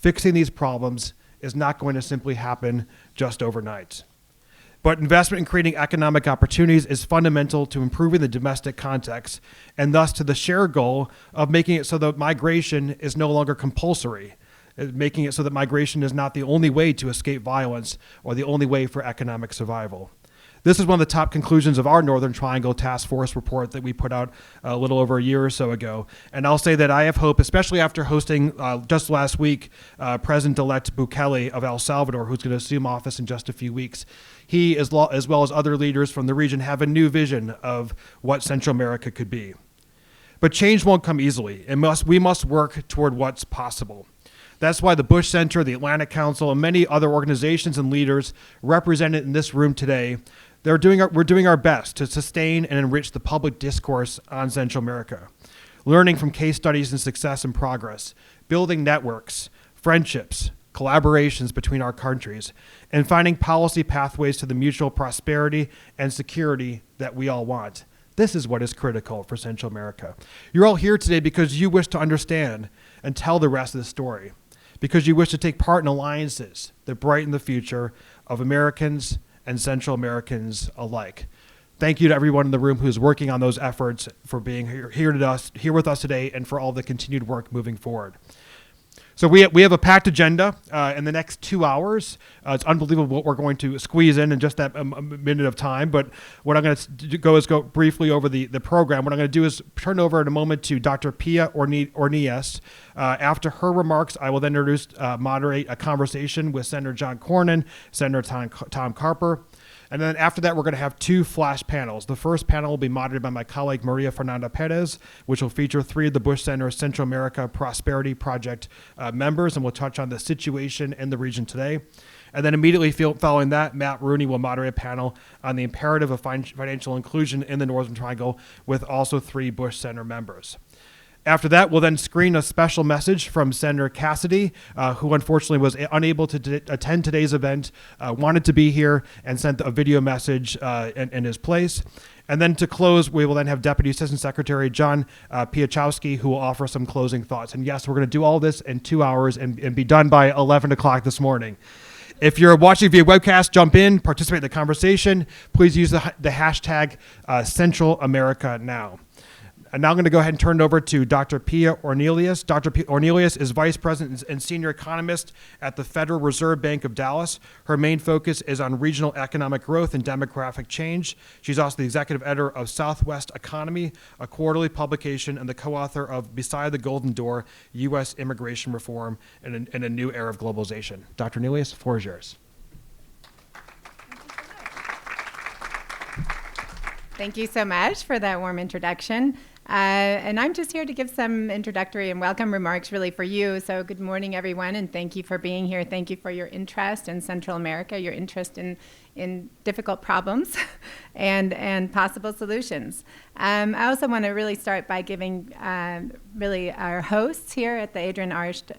Fixing these problems is not going to simply happen just overnight. But investment in creating economic opportunities is fundamental to improving the domestic context, and thus to the shared goal of making it so that migration is no longer compulsory, making it so that migration is not the only way to escape violence or the only way for economic survival. This is one of the top conclusions of our Northern Triangle Task Force report that we put out a little over a year or so ago. And I'll say that I have hope, especially after hosting just last week, President-elect Bukele of El Salvador, who's going to assume office in just a few weeks. He, as well as other leaders from the region, have a new vision of what Central America could be. But change won't come easily, and we must work toward what's possible. That's why the Bush Center, the Atlantic Council, and many other organizations and leaders represented in this room today, we're doing our best to sustain and enrich the public discourse on Central America, learning from case studies and success and progress, building networks, friendships, collaborations between our countries, and finding policy pathways to the mutual prosperity and security that we all want. This is what is critical for Central America. You're all here today because you wish to understand and tell the rest of the story, because you wish to take part in alliances that brighten the future of Americans and Central Americans alike. Thank you to everyone in the room who's working on those efforts, for being here with us today, and for all the continued work moving forward. So we have a packed agenda in the next 2 hours. It's unbelievable what we're going to squeeze in just that a minute of time. But what I'm going to go briefly over the program. What I'm going to do is turn over in a moment to Dr. Pia Ornelas. After her remarks, I will then moderate a conversation with Senator John Cornyn, Senator Tom Carper. And then after that, we're going to have 2 flash panels. The first panel will be moderated by my colleague, Maria Fernanda Perez, which will feature 3 of the Bush Center Central America Prosperity Project members, and we'll touch on the situation in the region today. And then immediately following that, Matt Rooney will moderate a panel on the imperative of financial inclusion in the Northern Triangle, with also 3 Bush Center members. After that, we'll then screen a special message from Senator Cassidy, who unfortunately was unable to attend today's event, wanted to be here, and sent a video message in his place. And then to close, we will then have Deputy Assistant Secretary John Piachowski, who will offer some closing thoughts. And yes, we're going to do all this in 2 hours and be done by 11 o'clock this morning. If you're watching via webcast, jump in, participate in the conversation. Please use the hashtag Central America Now. And now I'm going to go ahead and turn it over to Dr. Pia Ornelas. Dr. Ornelas is Vice President and Senior Economist at the Federal Reserve Bank of Dallas. Her main focus is on regional economic growth and demographic change. She's also the executive editor of Southwest Economy, a quarterly publication, and the co-author of Beside the Golden Door, U.S. Immigration Reform in a New Era of Globalization. Dr. Ornelas, the floor is yours. Thank you so much for that warm introduction. And I'm just here to give some introductory and welcome remarks really for you. So good morning, everyone, and thank you for being here. Thank you for your interest in Central America, your interest in difficult problems and possible solutions. I also want to really start by giving really our hosts here at the Adrian Arsht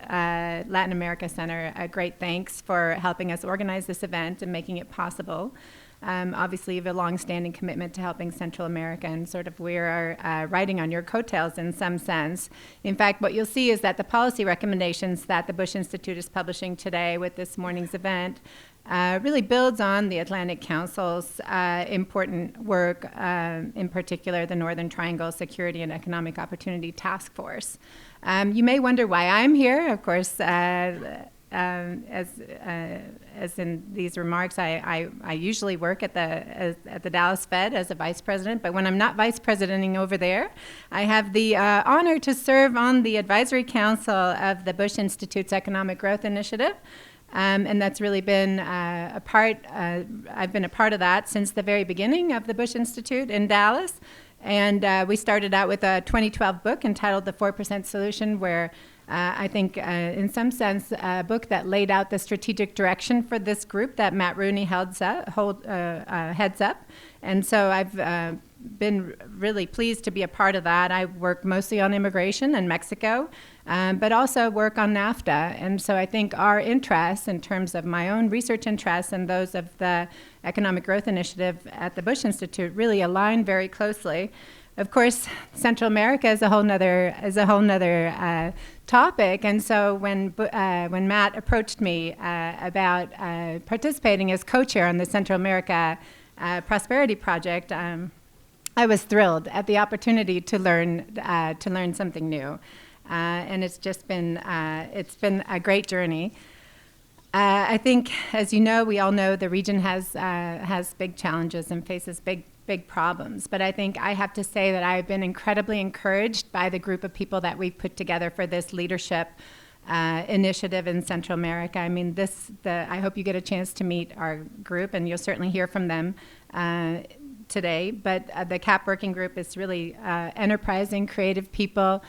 Latin America Center a great thanks for helping us organize this event and making it possible. Obviously, you have a long-standing commitment to helping Central America, and sort of we are riding on your coattails in some sense. In fact, what you'll see is that the policy recommendations that the Bush Institute is publishing today with this morning's event really builds on the Atlantic Council's important work, in particular the Northern Triangle Security and Economic Opportunity Task Force. You may wonder why I'm here. Of course, as in these remarks, I usually work at the Dallas Fed as a vice president, but when I'm not vice presidenting over there, I have the honor to serve on the advisory council of the Bush Institute's Economic Growth Initiative. And that's really been I've been a part of that since the very beginning of the Bush Institute in Dallas. And we started out with a 2012 book entitled The 4% Solution, where I think, in some sense, a book that laid out the strategic direction for this group that Matt Rooney heads up. And so I've been really pleased to be a part of that. I work mostly on immigration in Mexico, but also work on NAFTA. And so I think our interests, in terms of my own research interests and those of the Economic Growth Initiative at the Bush Institute, really align very closely. of course, Central America is a whole nother topic. And so when Matt approached me about participating as co-chair on the Central America Prosperity Project, I was thrilled at the opportunity to learn something new, and it's been a great journey. I think, as you know, we all know the region has big challenges and faces big problems. But I think I have to say that I've been incredibly encouraged by the group of people that we've put together for this leadership initiative in Central America. I mean, I hope you get a chance to meet our group, and you'll certainly hear from them today. But the CAP working group is really enterprising, creative people,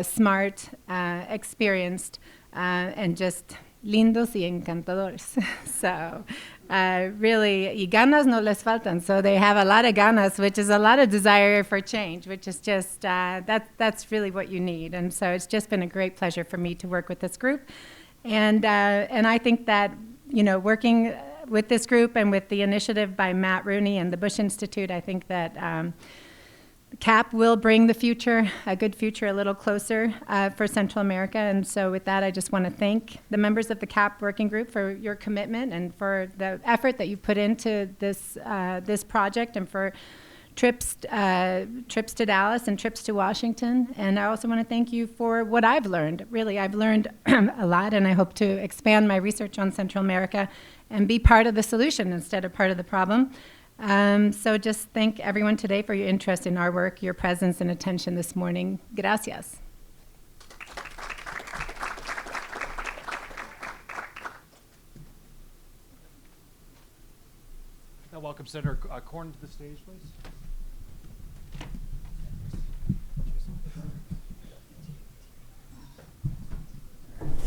smart, experienced, and just lindos y encantadores. So really, y ganas no les faltan. So they have a lot of ganas, which is a lot of desire for change, which is just, that's really what you need. And so it's just been a great pleasure for me to work with this group. And I think that, working with this group and with the initiative by Matt Rooney and the Bush Institute, I think that CAP will bring the future, a good future, a little closer for Central America. And so with that, I just want to thank the members of the CAP working group for your commitment and for the effort that you put into this project, and for trips to Dallas and trips to Washington. And I also want to thank you for what I've learned. Really, I've learned a lot, and I hope to expand my research on Central America and be part of the solution instead of part of the problem. So just thank everyone today for your interest in our work, your presence and attention this morning. Gracias. Now welcome Senator Cornyn to the stage, please.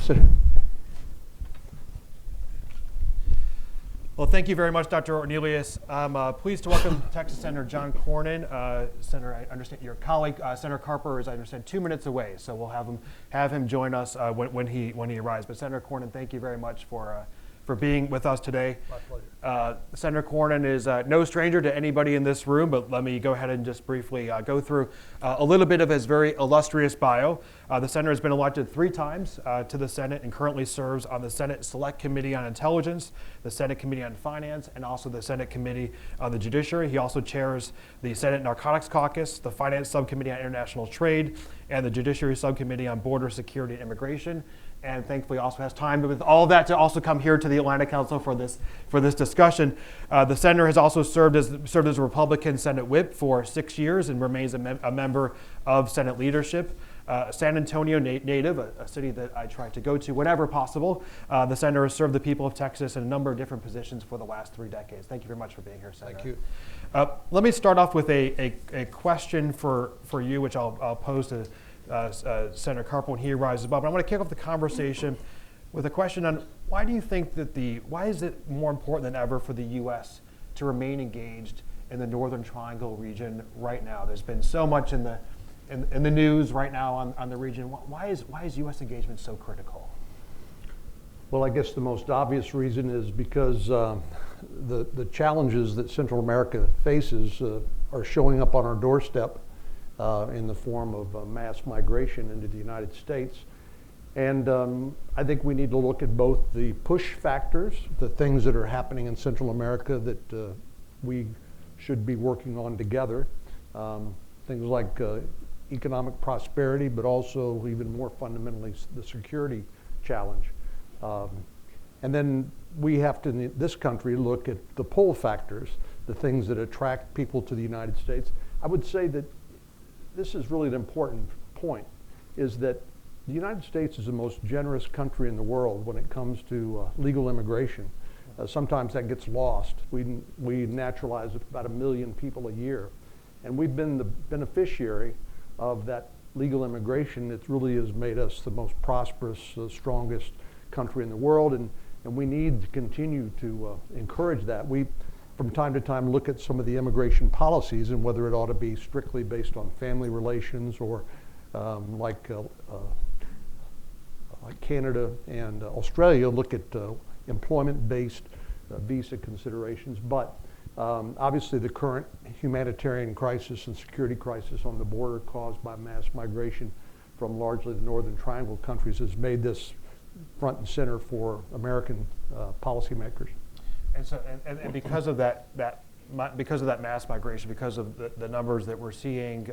Sit down. Well, thank you very much, Dr. Ornelius. I'm pleased to welcome Texas Senator John Cornyn. Senator, I understand your colleague, Senator Carper, is, I understand, 2 minutes away, so we'll have him join us when he arrives. But Senator Cornyn, thank you very much for being with us today. My pleasure. Senator Cornyn is no stranger to anybody in this room, but let me go ahead and just briefly go through a little bit of his very illustrious bio. The senator has been elected 3 times to the Senate and currently serves on the Senate Select Committee on Intelligence, the Senate Committee on Finance, and also the Senate Committee on the Judiciary. He also chairs the Senate Narcotics Caucus, the Finance Subcommittee on International Trade, and the Judiciary Subcommittee on Border Security and Immigration. And thankfully also has time with all of that to also come here to the Atlantic Council for this discussion. The senator has also served as a Republican Senate whip for 6 years and remains a member of Senate leadership. San Antonio native, a city that I try to go to whenever possible. The senator has served the people of Texas in a number of different positions for the last 3 decades. Thank you very much for being here, Senator. Thank you. Let me start off with a question for you, which I'll pose to Senator Carper when he arrives as well. But I want to kick off the conversation with a question on why do you think why is it more important than ever for the U.S. to remain engaged in the Northern Triangle region right now? There's been so much in the news right now on the region. Why is U.S. engagement so critical? Well, I guess the most obvious reason is because the challenges that Central America faces are showing up on our doorstep in the form of mass migration into the United States. And I think we need to look at both the push factors, the things that are happening in Central America that we should be working on together, things like economic prosperity, but also even more fundamentally the security challenge. And then we have to, in this country, look at the pull factors, the things that attract people to the United States. I would say that this is really an important point, is that the United States is the most generous country in the world when it comes to legal immigration. Sometimes that gets lost. We naturalize about 1 million people a year. And we've been the beneficiary of that legal immigration. It really has made us the most prosperous, strongest country in the world. And we need to continue to encourage that. We, from time to time, look at some of the immigration policies and whether it ought to be strictly based on family relations or like Canada and Australia, look at employment-based visa considerations. But Obviously, the current humanitarian crisis and security crisis on the border caused by mass migration from largely the Northern Triangle countries has made this front and center for American policymakers. And so, and because of that mass migration, because of the numbers that we're seeing,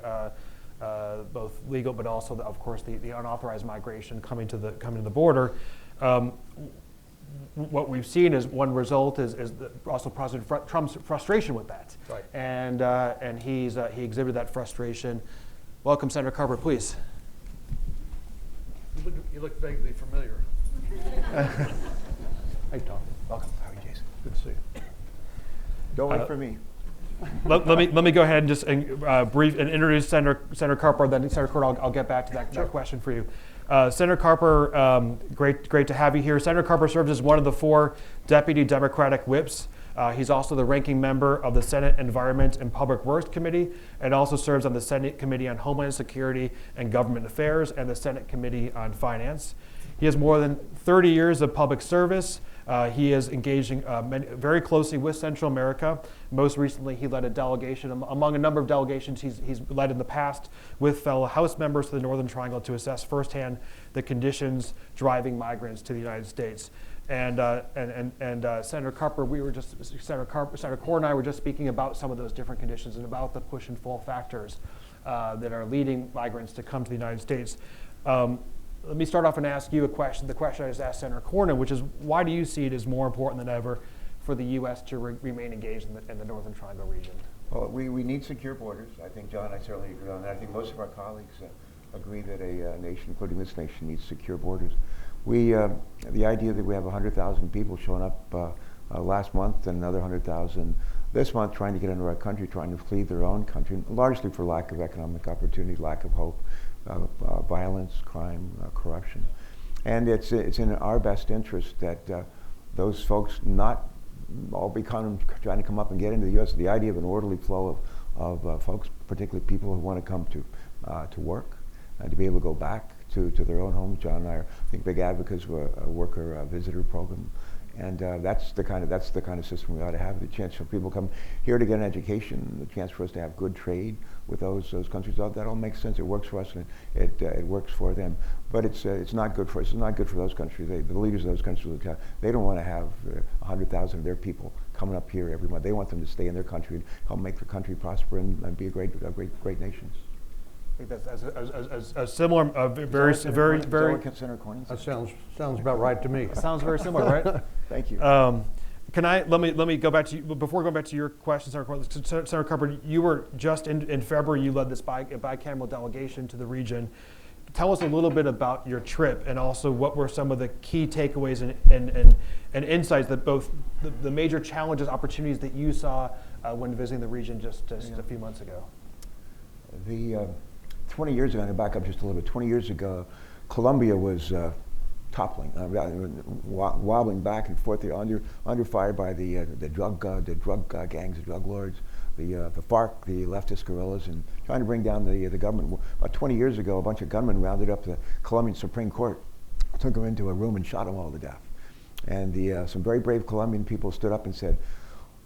both legal but also, of course, the unauthorized migration coming to the border. What we've seen is one result is also President Trump's frustration with that, Right. And he exhibited that frustration. Welcome, Senator Carper, please. You look vaguely familiar. Hey, Tom. Welcome. How are you, Jason? Good to see you. Don't wait for me. Let me go ahead and just brief and introduce Senator Carper. Then Senator Cornyn, I'll get back to that question for you. Senator Carper, great to have you here. Senator Carper serves as one of the 4 deputy Democratic whips. He's also the ranking member of the Senate Environment and Public Works Committee, and also serves on the Senate Committee on Homeland Security and Government Affairs and the Senate Committee on Finance. He has more than 30 years of public service. He is engaging very closely with Central America. Most recently, he led a delegation, among a number of delegations he's led in the past, with fellow House members to the Northern Triangle to assess firsthand the conditions driving migrants to the United States. And Senator Carper, Senator Cornyn and I were just speaking about some of those different conditions and about the push and pull factors that are leading migrants to come to the United States. Let me start off and ask you a question. The question I just asked Senator Cornyn, which is, why do you see it as more important than ever for the U.S. to remain engaged in the Northern Triangle region? Well, we need secure borders. I think, John, I certainly agree on that. I think most of our colleagues agree that a nation, including this nation, needs secure borders. The idea that we have 100,000 people showing up last month and another 100,000 this month trying to get into our country, trying to flee their own country, largely for lack of economic opportunity, lack of hope, violence, crime, corruption. And it's in our best interest that those folks not all be trying to come up and get into the U.S. The idea of an orderly flow of folks, particularly people who want to come to work, to be able to go back to their own homes. John and I are, I think, big advocates of a worker visitor program. And that's the kind of system we ought to have. The chance for people to come here to get an education, the chance for us to have good trade with those countries. That all makes sense. It works for us, and it works for them. But it's not good for us. It's not good for those countries. The leaders of those countries, they don't want to have 100,000 of their people coming up here every month. They want them to stay in their country and help make their country prosper and be a great nation. I think that's a similar, very. Senator Cornyn? That sounds about right to me. Sounds very similar, right? Thank you. Let me go back to you, before going back to your question, Senator Carper, you were just in February, you led this bicameral delegation to the region. Tell us a little bit about your trip, and also what were some of the key takeaways and insights that both the major challenges, opportunities that you saw when visiting the region just a few months ago. 20 years ago, I'm going to back up just a little bit. 20 years ago, Colombia was toppling, wobbling back and forth, under fire by the drug gangs, the drug lords, the FARC, the leftist guerrillas, and trying to bring down the government. About 20 years ago, a bunch of gunmen rounded up the Colombian Supreme Court, took them into a room and shot them all to death. And some very brave Colombian people stood up and said,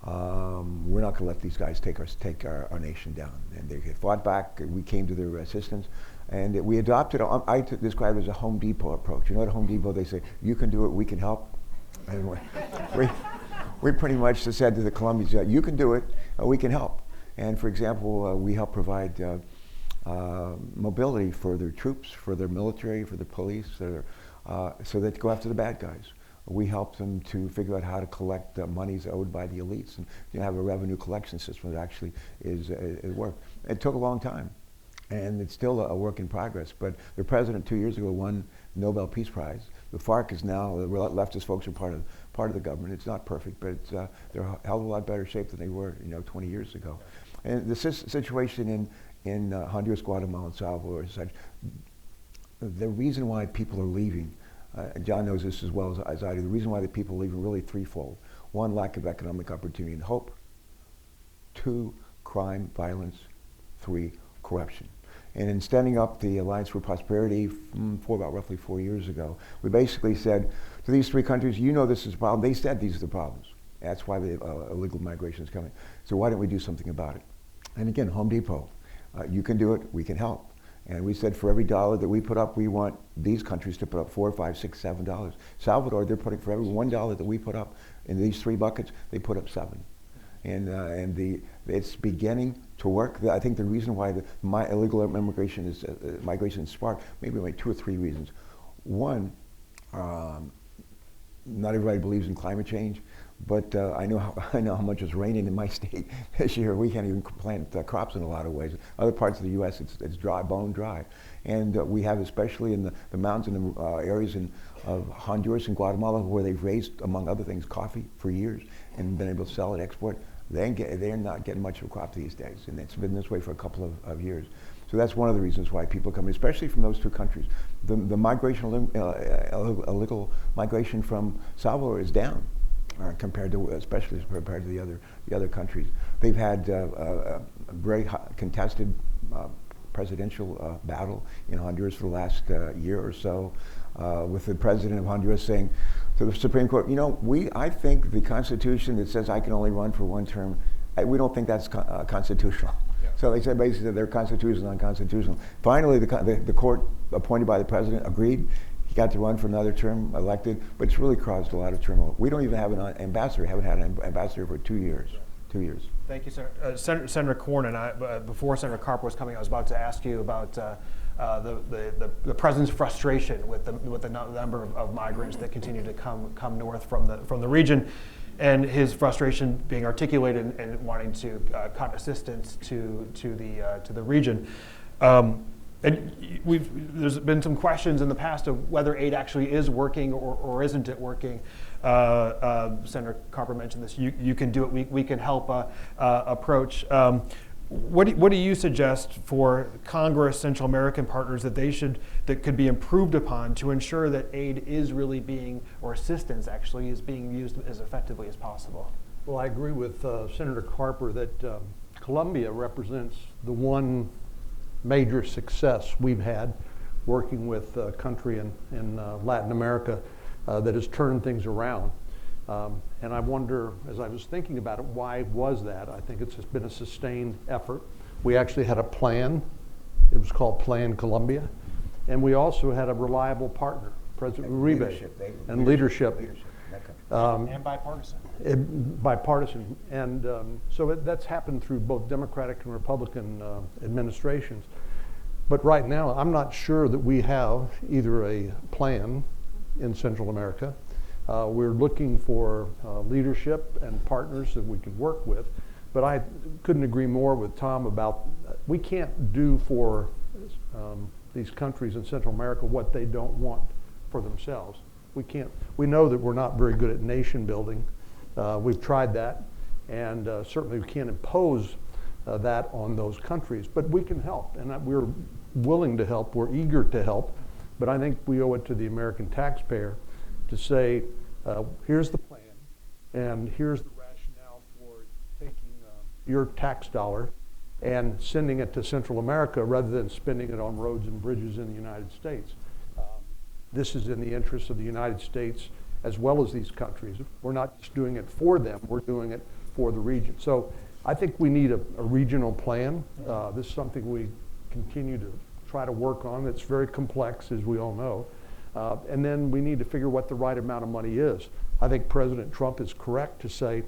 we're not going to let these guys take our nation down. And they fought back. We came to their assistance. And we adopted, I describe it as a Home Depot approach. You know, at Home Depot, they say, you can do it, we can help. And we pretty much said to the Colombians, you can do it, we can help. And for example, we help provide mobility for their troops, for their military, for the police, so they go after the bad guys. We help them to figure out how to collect monies owed by the elites, and have a revenue collection system that actually is work. It took a long time, and it's still a work in progress. But the president 2 years ago won the Nobel Peace Prize. The FARC is now, the leftist folks are part of the government. It's not perfect, but they're a hell of a lot better shape than they were 20 years ago. And the situation in Honduras, Guatemala, and Salvador is such. The reason why people are leaving, John knows this as well as I do, the reason why the people are leaving really threefold. One, lack of economic opportunity and hope. Two, crime, violence. Three, corruption. And in standing up the Alliance for Prosperity about roughly 4 years ago, we basically said to these three countries, this is a problem. They said these are the problems. That's why the illegal migration is coming. So why don't we do something about it? And again, Home Depot, you can do it, we can help. And we said for every dollar that we put up, we want these countries to put up $4, $5, $6, $7. Salvador, they're putting for every $1 that we put up in these 3 buckets, they put up 7. And it's beginning to work. I think the reason why my illegal migration is sparked, maybe like 2 or 3 reasons. One, not everybody believes in climate change, but I know how much is raining in my state this year. We can't even plant crops in a lot of ways. Other parts of the U.S. it's dry, bone dry, and we have, especially in the mountains and areas of Honduras and Guatemala, where they've raised, among other things, coffee for years and been able to sell and export. They're not getting much of a crop these days, and it's been this way for a couple of years. So that's one of the reasons why people come, especially from those 2 countries. The illegal migration from Salvador is down, especially compared to the other countries. They've had a very contested presidential battle in Honduras for the last year or so, with the president of Honduras saying to the Supreme Court, I think the Constitution that says I can only run for 1 term, we don't think that's constitutional. Yeah. So they said basically they're constitutional, unconstitutional. Finally, the court appointed by the president agreed. He got to run for another term, elected, but it's really caused a lot of turmoil. We don't even have an ambassador. Haven't had an ambassador for 2 years. 2 years. Thank you, sir. Senator Cornyn, before Senator Carper was coming, I was about to ask you about the president's frustration with the number of migrants that continue to come north from the region, and his frustration being articulated and wanting to cut assistance to the region. And there's been some questions in the past of whether aid actually is working or isn't it working. Senator Carper mentioned this. You can do it. We can help approach. What do you suggest for Congress, Central American partners that could be improved upon to ensure that aid is really being, or assistance actually is being used as effectively as possible? Well, I agree with Senator Carper that Colombia represents the one major success we've had working with a country in Latin America that has turned things around. And I wonder, as I was thinking about it, why was that? I think it's just been a sustained effort. We actually had a plan. It was called Plan Colombia. And we also had a reliable partner, President Uribe, and leadership. And bipartisan. Bipartisan. And so that's happened through both Democratic and Republican administrations. But right now, I'm not sure that we have either a plan in Central America. We're looking for leadership and partners that we can work with. But I couldn't agree more with Tom about we can't do for these countries in Central America what they don't want for themselves. We can't. We know that we're not very good at nation building. We've tried that, and certainly we can't impose that on those countries. But we can help, and we're willing to help. We're eager to help. But I think we owe it to the American taxpayer to say, here's the plan, and here's the rationale for taking your tax dollar and sending it to Central America rather than spending it on roads and bridges in the United States. This is in the interest of the United States as well as these countries. We're not just doing it for them, we're doing it for the region. So I think we need a regional plan. This is something we continue to try to work on. It's very complex, as we all know. And then we need to figure what the right amount of money is. I think President Trump is correct to say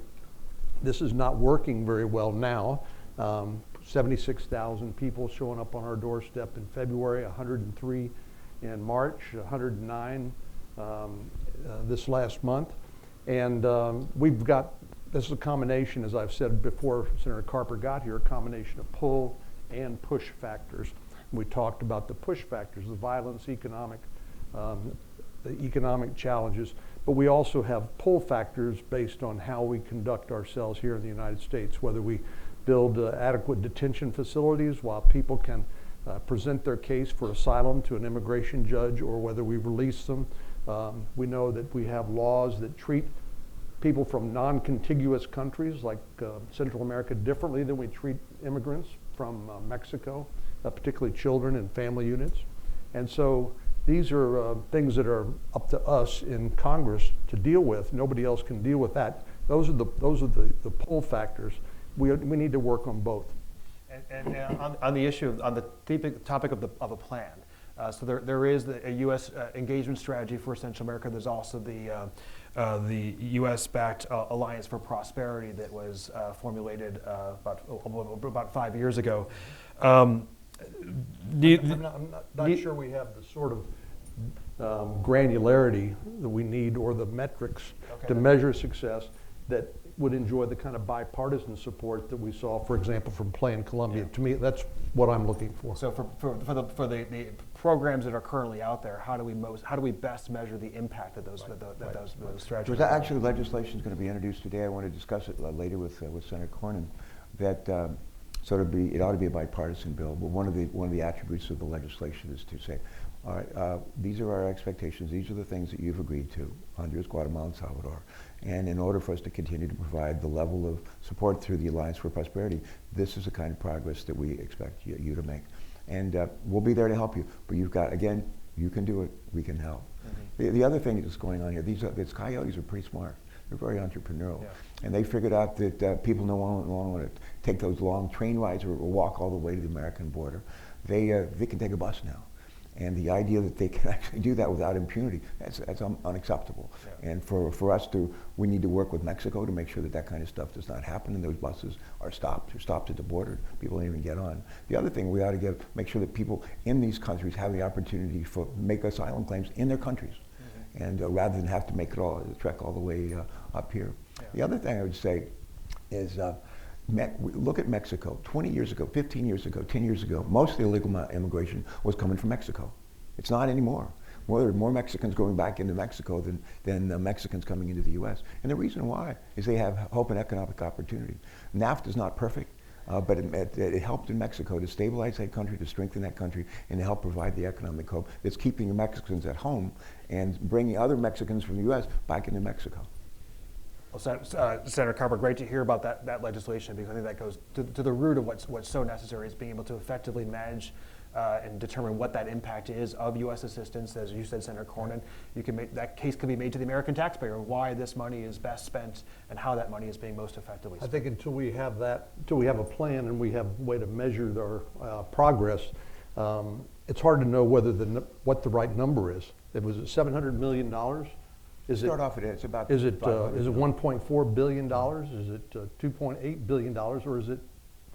this is not working very well now. 76,000 people showing up on our doorstep in February, 103 in March, 109 this last month. And we've got, this is a combination, as I've said before Senator Carper got here, a combination of pull and push factors. We talked about the push factors, the violence, the economic challenges, but we also have pull factors based on how we conduct ourselves here in the United States, whether we build adequate detention facilities while people can present their case for asylum to an immigration judge, or whether we release them. We know that we have laws that treat people from non-contiguous countries like Central America differently than we treat immigrants from Mexico, particularly children and family units. And so these are things that are up to us in Congress to deal with. Nobody else can deal with that those are the pull factors. We need to work on both. And on the issue, on the topic of a plan, so there is a U.S. engagement strategy for Central America. There's also the U.S.-backed Alliance for Prosperity that was formulated about 5 years ago. I'm not sure we have the sort of granularity that we need or the metrics to measure success that would enjoy the kind of bipartisan support that we saw, for example, from Plan Colombia. To me, that's what I'm looking for. So for the programs that are currently out there, how do we best measure the impact of those strategies? There's actually legislation is going to be introduced today. I want to discuss it later with Senator Cornyn. That it ought to be a bipartisan bill. But one of the attributes of the legislation is to say, all right, these are our expectations. These are the things that you've agreed to, Honduras, Guatemala, and Salvador. And in order for us to continue to provide the level of support through the Alliance for Prosperity, this is the kind of progress that we expect you to make. And we'll be there to help you. But you've got, again, you can do it. We can help. Mm-hmm. The other thing that's going on here, these coyotes are pretty smart. They're very entrepreneurial. Yeah. And they figured out that people no longer want to take those long train rides or walk all the way to the American border. They can take a bus now. And the idea that they can actually do that without impunity, that's unacceptable. Yeah. And for us we need to work with Mexico to make sure that kind of stuff does not happen and those buses are stopped. They're stopped at the border. People don't even get on. The other thing we ought to make sure that people in these countries have the opportunity to make asylum claims in their countries. Mm-hmm. And rather than have to make the trek all the way up here. Yeah. The other thing I would say is look at Mexico. 20 years ago, 15 years ago, 10 years ago, most of the illegal immigration was coming from Mexico. It's not anymore. There are more Mexicans going back into Mexico than Mexicans coming into the U.S. And the reason why is they have hope and economic opportunity. NAFTA is not perfect, but it helped in Mexico to stabilize that country, to strengthen that country, and to help provide the economic hope that's keeping the Mexicans at home and bringing other Mexicans from the U.S. back into Mexico. Well, Senator Carper, great to hear about that legislation, because I think that goes to the root of what's so necessary, is being able to effectively manage and determine what that impact is of U.S. assistance. As you said, Senator Cornyn, that case can be made to the American taxpayer, why this money is best spent and how that money is being most effectively spent. I think until we have a plan and we have a way to measure our progress, it's hard to know what the right number is. Was it $700 million? It's about. Is it $1.4 billion? Is it $2.8 billion, or is it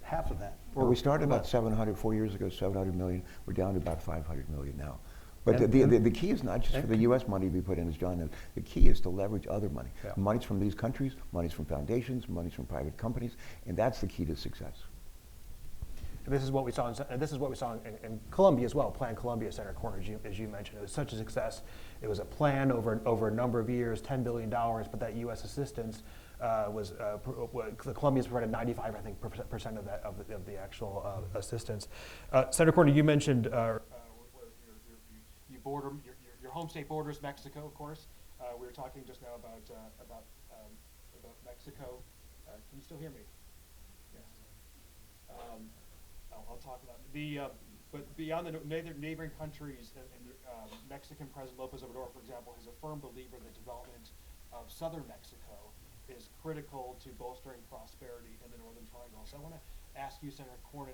half of that? Well, we started about 4 years ago, 700 million. We're down to about 500 million now. But the key is not just for the U.S. money to be put in, as John knows. The key is to leverage other money. Yeah. Money's from these countries, money's from foundations, money's from private companies, and that's the key to success. And this is what we saw in Colombia as well. Plan Colombia, Senator Cornyn, as you mentioned, it was such a success. It was a plan over a number of years, $10 billion, but that U.S. assistance the Colombians provided 95%, I think, of the actual assistance. Senator Cornyn, you mentioned your home state borders Mexico, of course. We were talking just now about Mexico. Can you still hear me? Yes. I'll talk about but beyond the neighboring countries, Mexican President López Obrador, for example, is a firm believer that development of southern Mexico is critical to bolstering prosperity in the Northern Triangle. So I want to ask you, Senator Cornyn,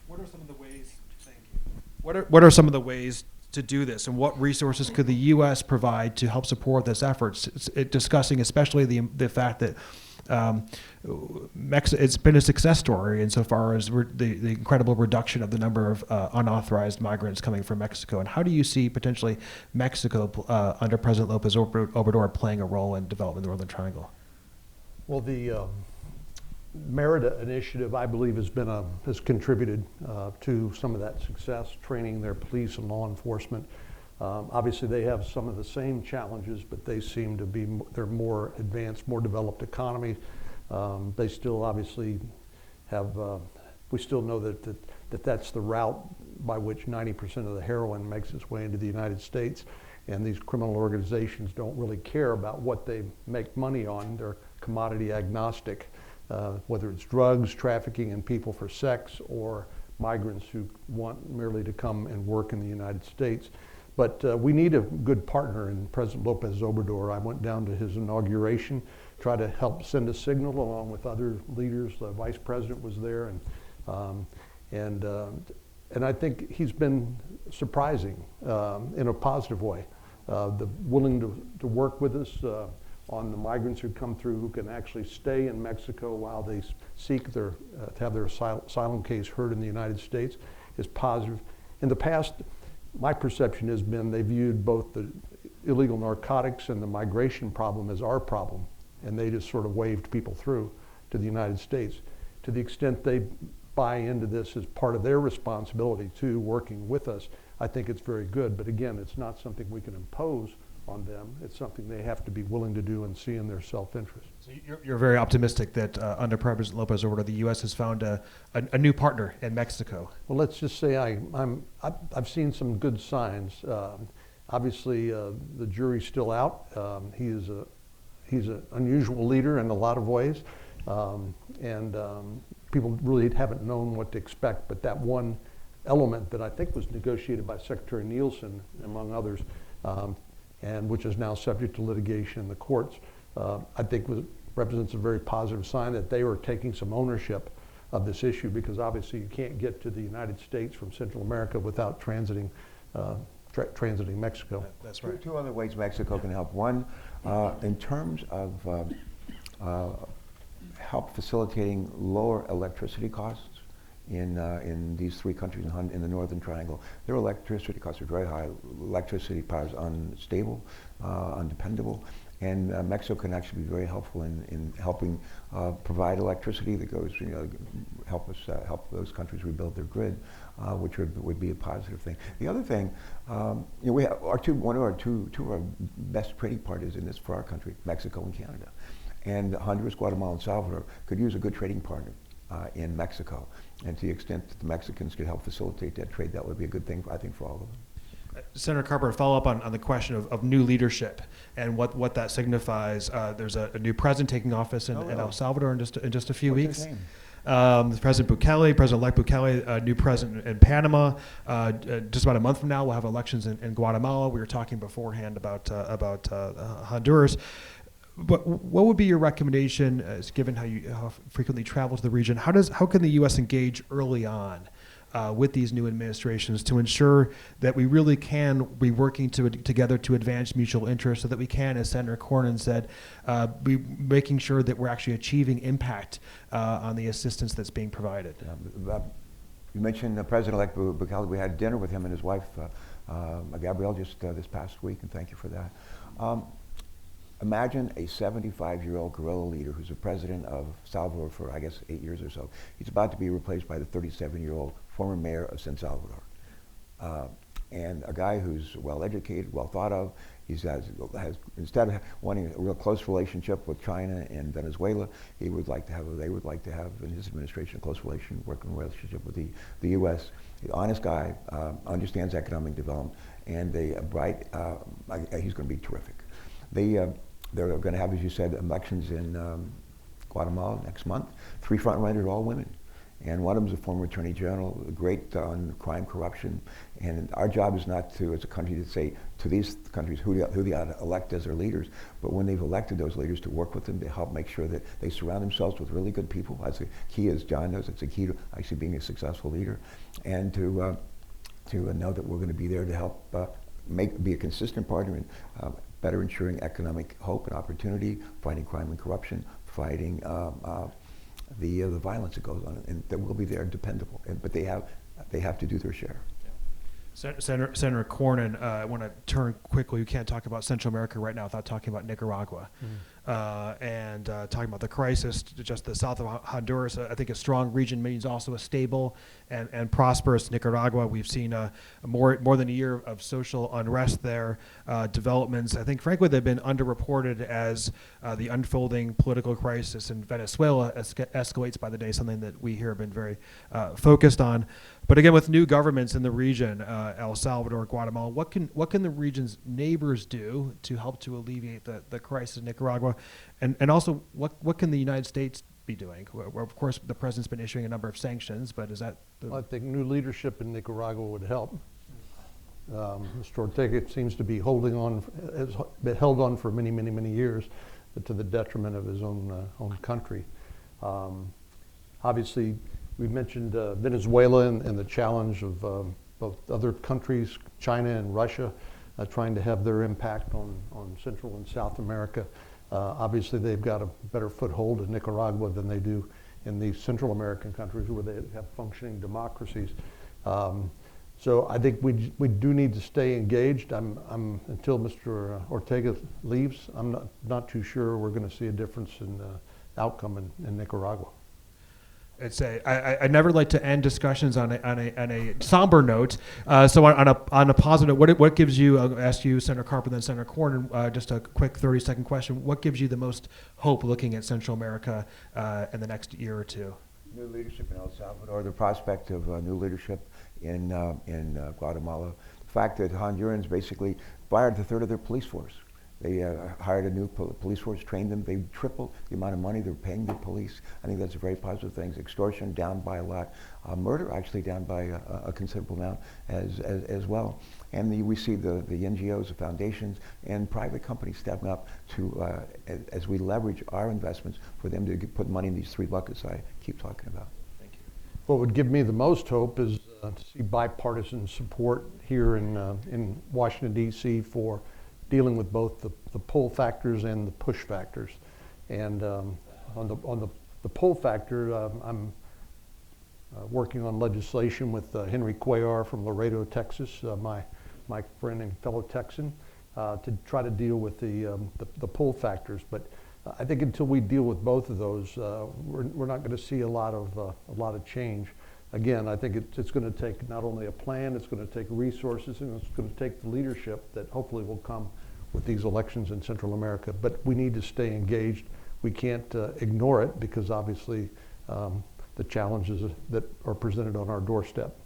what are some of the ways? Thank you. What are some of the ways to do this, and what resources could the U.S. provide to help support this effort? Discussing especially the fact that it's been a success story insofar as the incredible reduction of the number of unauthorized migrants coming from Mexico. And how do you see potentially Mexico under President López Obrador playing a role in developing the Northern Triangle? Well, the Merida initiative, I believe, has contributed to some of that success, training their police and law enforcement. Obviously, they have some of the same challenges, but they seem to be, they're more advanced, more developed economy. They still obviously have, we still know that that's the route by which 90% of the heroin makes its way into the United States. And these criminal organizations don't really care about what they make money on. They're commodity agnostic, whether it's drugs, trafficking in people for sex, or migrants who want merely to come and work in the United States. But we need a good partner in President Lopez Obrador. I went down to his inauguration, try to help send a signal along with other leaders. The vice president was there, and I think he's been surprising in a positive way. Willing to work with us on the migrants who come through, who can actually stay in Mexico while they seek to have their asylum case heard in the United States is positive. In the past, my perception has been they viewed both the illegal narcotics and the migration problem as our problem, and they just sort of waved people through to the United States. To the extent they buy into this as part of their responsibility to working with us, I think it's very good. But again, it's not something we can impose on them. It's something they have to be willing to do and see in their self-interest. So you're very optimistic that under President Lopez Obrador, the U.S. has found a new partner in Mexico. Well, let's just say I've seen some good signs. Obviously, the jury's still out. He's an unusual leader in a lot of ways, and people really haven't known what to expect. But that one element that I think was negotiated by Secretary Nielsen, among others, and which is now subject to litigation in the courts, I think represents a very positive sign that they were taking some ownership of this issue, because obviously you can't get to the United States from Central America without transiting Mexico. That's right. Two other ways Mexico can help. One, in terms of help facilitating lower electricity costs in these three countries in the Northern Triangle. Their electricity costs are very high. Electricity power is unstable, undependable, and Mexico can actually be very helpful in helping provide electricity that goes, help those countries rebuild their grid, which would be a positive thing. The other thing, we have two of our best trading partners in this for our country, Mexico and Canada, and Honduras, Guatemala, and Salvador could use a good trading partner in Mexico. And to the extent that the Mexicans could help facilitate that trade, that would be a good thing, I think, for all of them. Senator Carper, follow up on the question of new leadership and what that signifies. There's a new president taking office in El Salvador in just a few What's weeks. his name? President President-elect Bukele, new president in Panama. Just about a month from now, we'll have elections in Guatemala. We were talking beforehand about Honduras. But what would be your recommendation, given how you frequently travel to the region? How can the U.S. engage early on with these new administrations to ensure that we really can be working together to advance mutual interests, so that we can, as Senator Cornyn said, be making sure that we're actually achieving impact on the assistance that's being provided? You mentioned President-elect Bukele. We had dinner with him and his wife, Gabrielle, just this past week, and thank you for that. Imagine a 75-year-old guerrilla leader who's the president of Salvador for, I guess, 8 years or so. He's about to be replaced by the 37-year-old former mayor of San Salvador. And a guy who's well-educated, well thought of. He has instead of wanting a real close relationship with China and Venezuela, they would like to have in his administration a close working relationship with the U.S. An honest guy, understands economic development, and he's going to be terrific. They're going to have, as you said, elections in Guatemala next month. 3 front runners are all women. And one of them is a former attorney general, great on crime, corruption. And our job is not to, as a country, to say to these countries who they ought to elect as their leaders, but when they've elected those leaders, to work with them to help make sure that they surround themselves with really good people. That's the key, as John knows, it's the key to actually being a successful leader. And to know that we're going to be there to help be a consistent partner in better ensuring economic hope and opportunity, fighting crime and corruption, fighting the violence that goes on, and that we'll be there, dependable. But they have to do their share. Senator Cornyn, I want to turn quickly. You can't talk about Central America right now without talking about Nicaragua. And talking about the crisis, just the south of Honduras. I think a strong region means also a stable and prosperous Nicaragua. We've seen more than a year of social unrest there, developments. I think, frankly, they've been underreported as the unfolding political crisis in Venezuela escalates by the day, something that we here have been very focused on. But again, with new governments in the region, El Salvador, Guatemala, what can the region's neighbors do to help to alleviate the crisis in Nicaragua? And also, what can the United States be doing? Well, of course, the president's been issuing a number of sanctions, but is that... Well, I think new leadership in Nicaragua would help. Mr. Ortega seems to be holding on, has been held on for many, many, many years, to the detriment of his own country. Obviously, we mentioned Venezuela and the challenge of both other countries, China and Russia, trying to have their impact on Central and South America. Obviously, they've got a better foothold in Nicaragua than they do in the Central American countries where they have functioning democracies. So I think we do need to stay engaged. Until Mr. Ortega leaves, I'm not too sure we're going to see a difference in outcome in Nicaragua. I never like to end discussions on a somber note. So on a positive note, what gives you? I'll ask you, Senator Carper, then Senator Cornyn. Just a quick 30-second question. What gives you the most hope looking at Central America in the next year or two? New leadership in El Salvador, the prospect of new leadership in Guatemala, the fact that Hondurans basically fired a third of their police force. They hired a new police force, trained them. They tripled the amount of money they're paying the police. I think that's a very positive thing. Extortion down by a lot. Murder actually down by a considerable amount as well. And we see the NGOs, the foundations, and private companies stepping up to as we leverage our investments for them to put money in these three buckets I keep talking about. Thank you. What would give me the most hope is to see bipartisan support here in Washington, D.C. for dealing with both the pull factors and the push factors. And on the pull factor, I'm working on legislation with Henry Cuellar from Laredo, Texas, my friend and fellow Texan, to try to deal with the pull factors. But I think until we deal with both of those, we're not going to see a lot of change. Again, I think it's going to take not only a plan, it's going to take resources, and it's going to take the leadership that hopefully will come with these elections in Central America. But we need to stay engaged. We can't ignore it because obviously the challenges that are presented on our doorstep.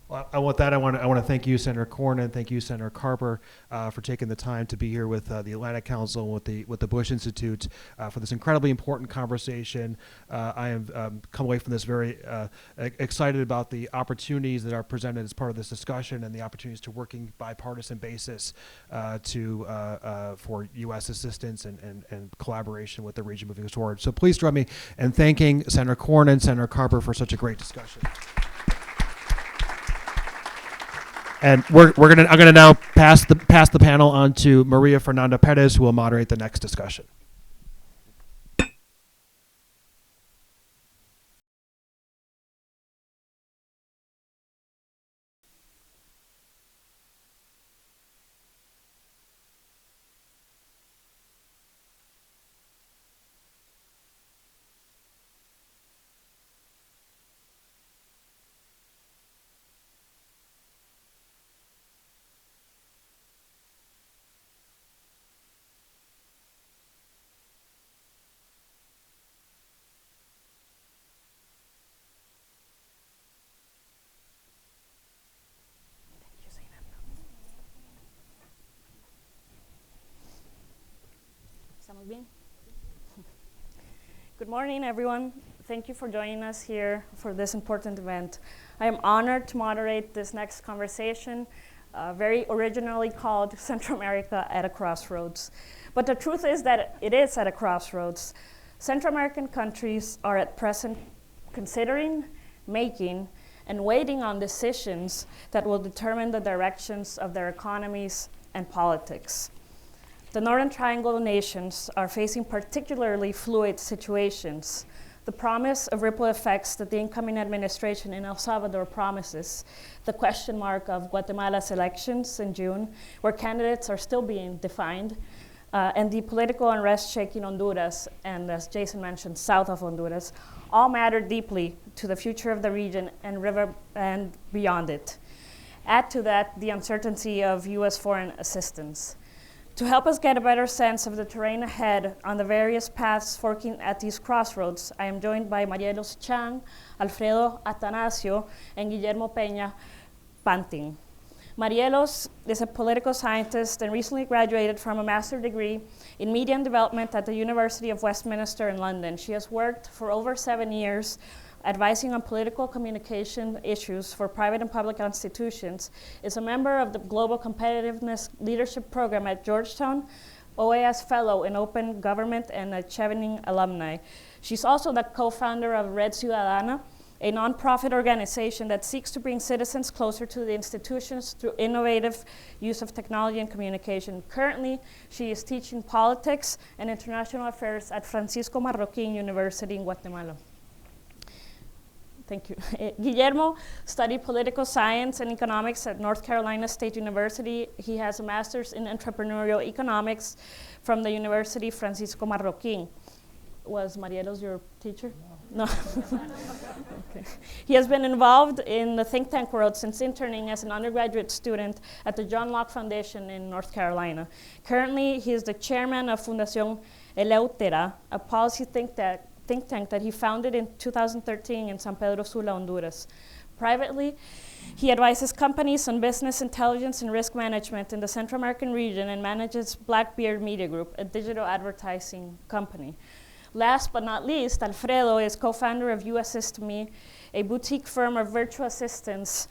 Well, with that, I want to thank you, Senator Cornyn, thank you, Senator Carper, for taking the time to be here with the Atlantic Council, with the Bush Institute, for this incredibly important conversation. I have come away from this very excited about the opportunities that are presented as part of this discussion and the opportunities to working bipartisan basis for U.S. assistance and collaboration with the region moving forward. So please join me in thanking Senator Cornyn and Senator Carper for such a great discussion. And I'm gonna now pass the panel on to Maria Fernanda Perez, who will moderate the next discussion. Good morning, everyone. Thank you for joining us here for this important event. I am honored to moderate this next conversation, very originally called Central America at a Crossroads. But the truth is that it is at a crossroads. Central American countries are at present considering, making, and waiting on decisions that will determine the directions of their economies and politics. The Northern Triangle nations are facing particularly fluid situations. The promise of ripple effects that the incoming administration in El Salvador promises, the question mark of Guatemala's elections in June, where candidates are still being defined, and the political unrest shaking Honduras, and as Jason mentioned, south of Honduras, all matter deeply to the future of the region and beyond it. Add to that the uncertainty of U.S. foreign assistance. To help us get a better sense of the terrain ahead on the various paths forking at these crossroads, I am joined by Marielos Chang, Alfredo Atanasio, and Guillermo Peña Panting. Marielos is a political scientist and recently graduated from a master's degree in media and development at the University of Westminster in London. She has worked for over 7 years advising on political communication issues for private and public institutions, is a member of the Global Competitiveness Leadership Program at Georgetown, OAS Fellow in Open Government, and a Chevening alumni. She's also the co-founder of Red Ciudadana, a nonprofit organization that seeks to bring citizens closer to the institutions through innovative use of technology and communication. Currently, she is teaching politics and international affairs at Francisco Marroquín University in Guatemala. Thank you. Guillermo studied political science and economics at North Carolina State University. He has a master's in entrepreneurial economics from the University Francisco Marroquín. Was Marielos your teacher? No. Okay. He has been involved in the think tank world since interning as an undergraduate student at the John Locke Foundation in North Carolina. Currently, he is the chairman of Fundación Eleutera, a policy think tank that he founded in 2013 in San Pedro Sula, Honduras. Privately, he advises companies on business intelligence and risk management in the Central American region and manages Blackbeard Media Group, a digital advertising company. Last but not least, Alfredo is co-founder of You Assist Me, a boutique firm of virtual assistants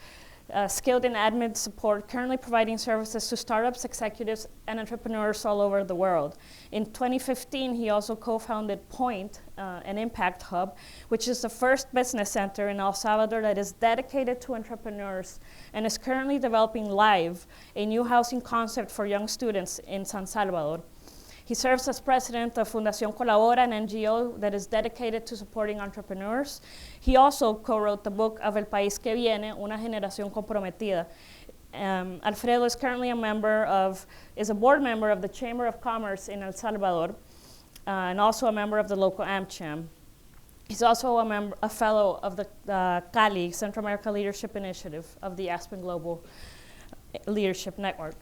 skilled in admin support, currently providing services to startups, executives, and entrepreneurs all over the world. In 2015, he also co-founded Point, an impact hub, which is the first business center in El Salvador that is dedicated to entrepreneurs and is currently developing Live, a new housing concept for young students in San Salvador. He serves as president of Fundación Colabora, an NGO that is dedicated to supporting entrepreneurs. He also co-wrote the book of El País que Viene, Una Generación Comprometida. Alfredo is currently a board member of the Chamber of Commerce in El Salvador, and also a member of the local AmCham. He's also a fellow of the CALI, Central America Leadership Initiative of the Aspen Global Leadership Network.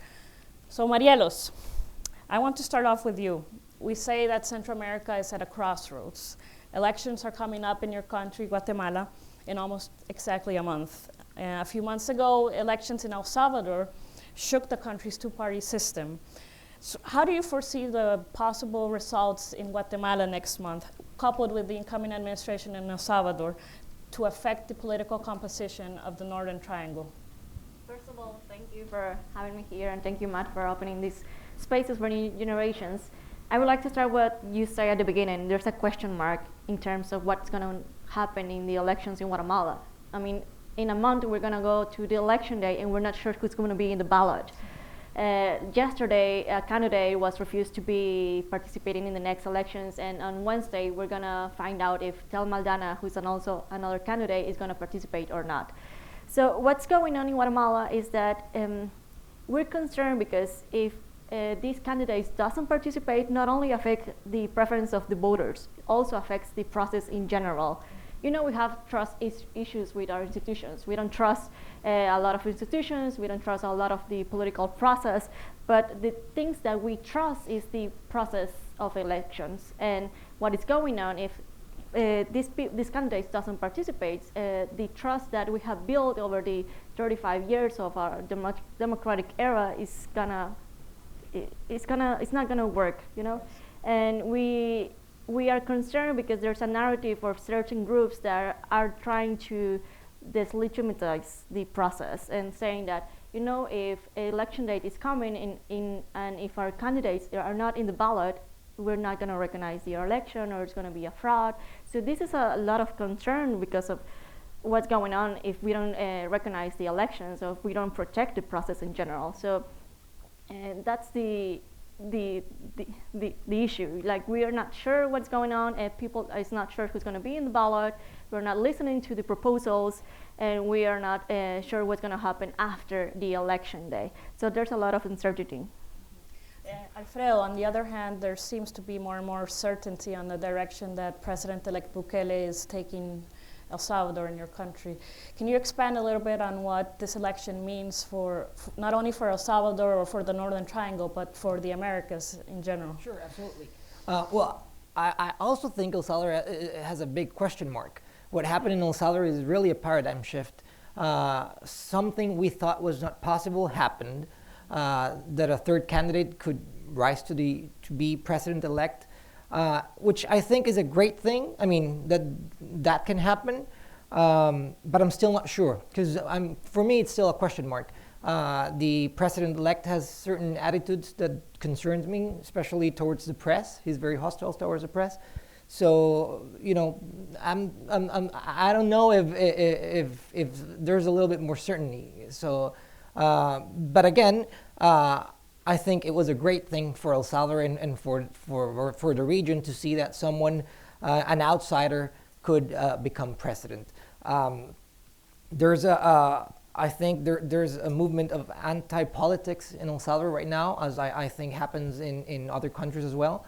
So Marielos, I want to start off with you. We say that Central America is at a crossroads. Elections are coming up in your country, Guatemala, in almost exactly a month. A few months ago, elections in El Salvador shook the country's two-party system. So how do you foresee the possible results in Guatemala next month, coupled with the incoming administration in El Salvador, to affect the political composition of the Northern Triangle? First of all, thank you for having me here, and thank you, Matt, for opening these spaces for new generations. I would like to start with what you say at the beginning. There's a question mark in terms of what's going to happen in the elections in Guatemala. I mean, in a month, we're going to go to the election day, and we're not sure who's going to be in the ballot. Yesterday, a candidate was refused to be participating in the next elections, and on Wednesday, we're going to find out if Tel Maldana, who's also another candidate, is going to participate or not. So what's going on in Guatemala is that we're concerned because if these candidates doesn't participate, not only affect the preference of the voters, it also affects the process in general. You know, we have trust issues with our institutions. We don't trust a lot of institutions. We don't trust a lot of the political process. But the things that we trust is the process of elections. And what is going on if these candidates doesn't participate, the trust that we have built over the 35 years of our democratic era is it's not gonna work, you know. And we are concerned because there's a narrative of certain groups that are trying to delegitimize the process and saying that, you know, if an election date is coming and if our candidates are not in the ballot, we're not going to recognize the election, or it's going to be a fraud. So this is a lot of concern because of what's going on if we don't recognize the elections, or if we don't protect the process in general. So that's the issue. Like, we are not sure what's going on, and people is not sure who's going to be in the ballot. We're not listening to the proposals, and we are not sure what's going to happen after the election day. So there's a lot of uncertainty. Alfredo, on the other hand, there seems to be more and more certainty on the direction that President-elect Bukele is taking El Salvador in your country. Can you expand a little bit on what this election means for not only for El Salvador or for the Northern Triangle, but for the Americas in general? Sure, absolutely. Well, I also think El Salvador has a big question mark. What happened in El Salvador is really a paradigm shift. Something we thought was not possible happened. That a third candidate could rise to be president-elect, which I think is a great thing. I mean, that can happen. but I'm still not sure, because for me it's still a question mark. The president-elect has certain attitudes that concerns me, especially towards the press. He's very hostile towards the press. So, you know, I don't know if there's a little bit more certainty. So, but again, I think it was a great thing for El Salvador and for the region to see that someone, an outsider, could become president. There's I think there's a movement of anti-politics in El Salvador right now, as I think happens in other countries as well.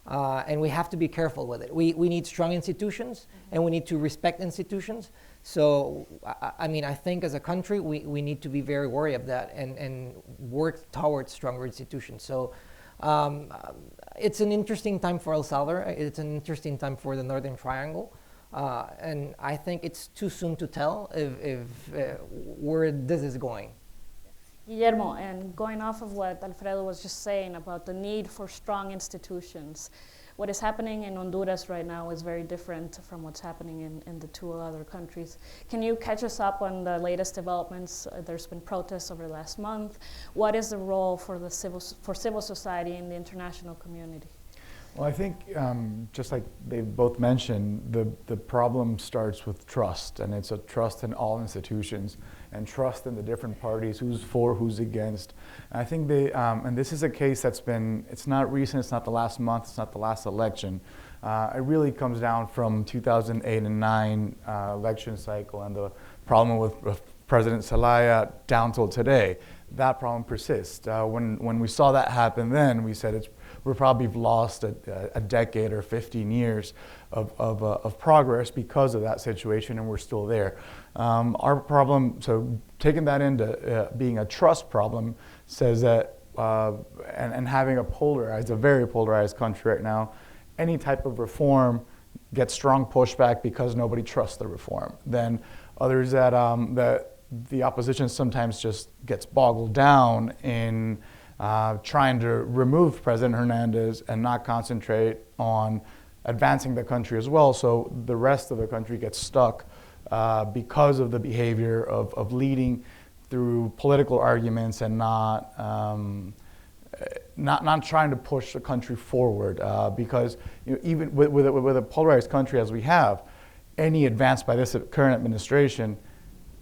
And we have to be careful with it. We need strong institutions, and we need to respect institutions. So, I mean, I think as a country, we need to be very wary of that and work towards stronger institutions. So, it's an interesting time for El Salvador. It's an interesting time for the Northern Triangle. And I think it's too soon to tell if where this is going. Guillermo, and going off of what Alfredo was just saying about the need for strong institutions, what is happening in Honduras right now is very different from what's happening in the two other countries. Can you catch us up on the latest developments? There's been protests over the last month. What is the role for civil society in the international community? Well, I think just like they both mentioned, the problem starts with trust, and it's a trust in all institutions and trust in the different parties, who's for, who's against. And I think and this is a case that's it's not recent, it's not the last month, it's not the last election. It really comes down from 2008 and 2009 election cycle and the problem with President Zelaya down till today. That problem persists. When we saw that happen then, we said we're probably lost a decade or 15 years of progress because of that situation, and we're still there. Our problem, so taking that into being a trust problem, says that, and having a very polarized country right now, any type of reform gets strong pushback because nobody trusts the reform. Then others that the opposition sometimes just gets boggled down in trying to remove President Hernandez and not concentrate on advancing the country as well. So the rest of the country gets stuck because of the behavior of leading through political arguments and not trying to push the country forward. Because even with a polarized country as we have, any advance by this current administration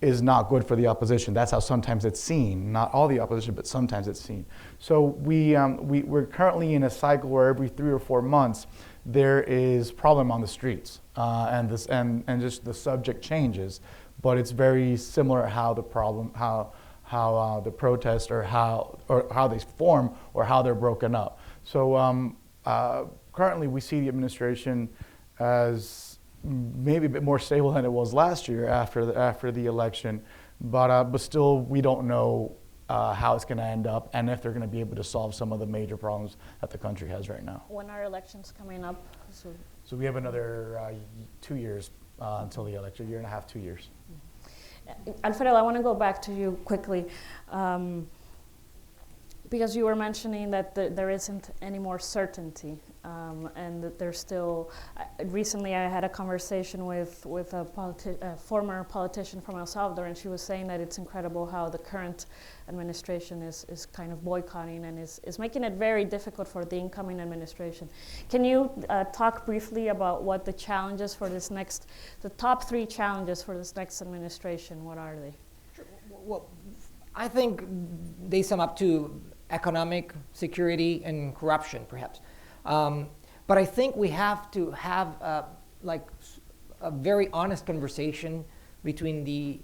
is not good for the opposition. That's how sometimes it's seen. Not all the opposition, but sometimes it's seen. So we're currently in a cycle where every 3 or 4 months there is problem on the streets, and just the subject changes. But it's very similar how the problem, how the protests or how they form or how they're broken up. So currently we see the administration as maybe a bit more stable than it was last year after the election, but still we don't know how it's going to end up and if they're going to be able to solve some of the major problems that the country has right now. When are elections coming up? So we have another 2 years until the election, 1.5 years, 2 years. Alfredo, I want to go back to you quickly. Because you were mentioning that there isn't any more certainty, and that there's still. Recently, I had a conversation with a former politician from El Salvador, and she was saying that it's incredible how the current administration is kind of boycotting and is making it very difficult for the incoming administration. Can you talk briefly about what the challenges for the top 3 challenges for this next administration? What are they? Sure. Well, I think they sum up to economic, security, and corruption, perhaps. But I think we have to have a very honest conversation between the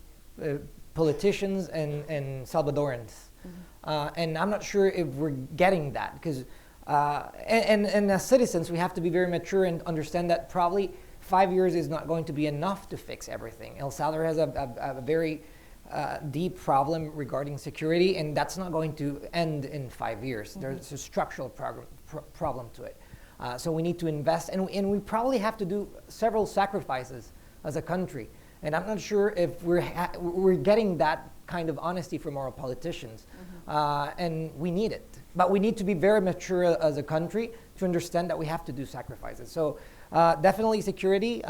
politicians and Salvadorans. Mm-hmm. And I'm not sure if we're getting that, because and as citizens, we have to be very mature and understand that probably 5 years is not going to be enough to fix everything. El Salvador has a very deep problem regarding security, and that's not going to end in 5 years. Mm-hmm. There's a structural problem to it. So we need to invest, and we probably have to do several sacrifices as a country. And I'm not sure if we're getting that kind of honesty from our politicians, mm-hmm. And we need it. but we need to be very mature as a country to understand that we have to do sacrifices. So definitely security,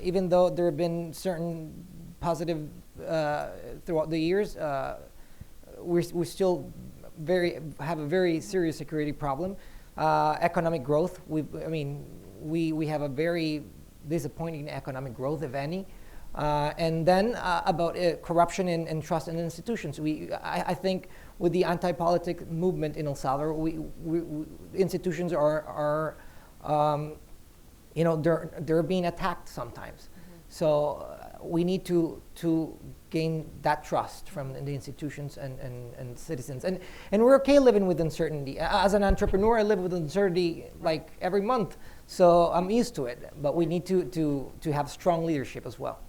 even though there have been certain positive throughout the years, we still have a very serious security problem. Economic growth, we have a very disappointing economic growth, if any. And then about corruption and trust in institutions. I think with the anti-politic movement in El Salvador, institutions are they're being attacked sometimes. So we need to gain that trust from the institutions and citizens. And we're okay living with uncertainty. As an entrepreneur, I live with uncertainty like every month, so I'm used to it. But we need to have strong leadership as well.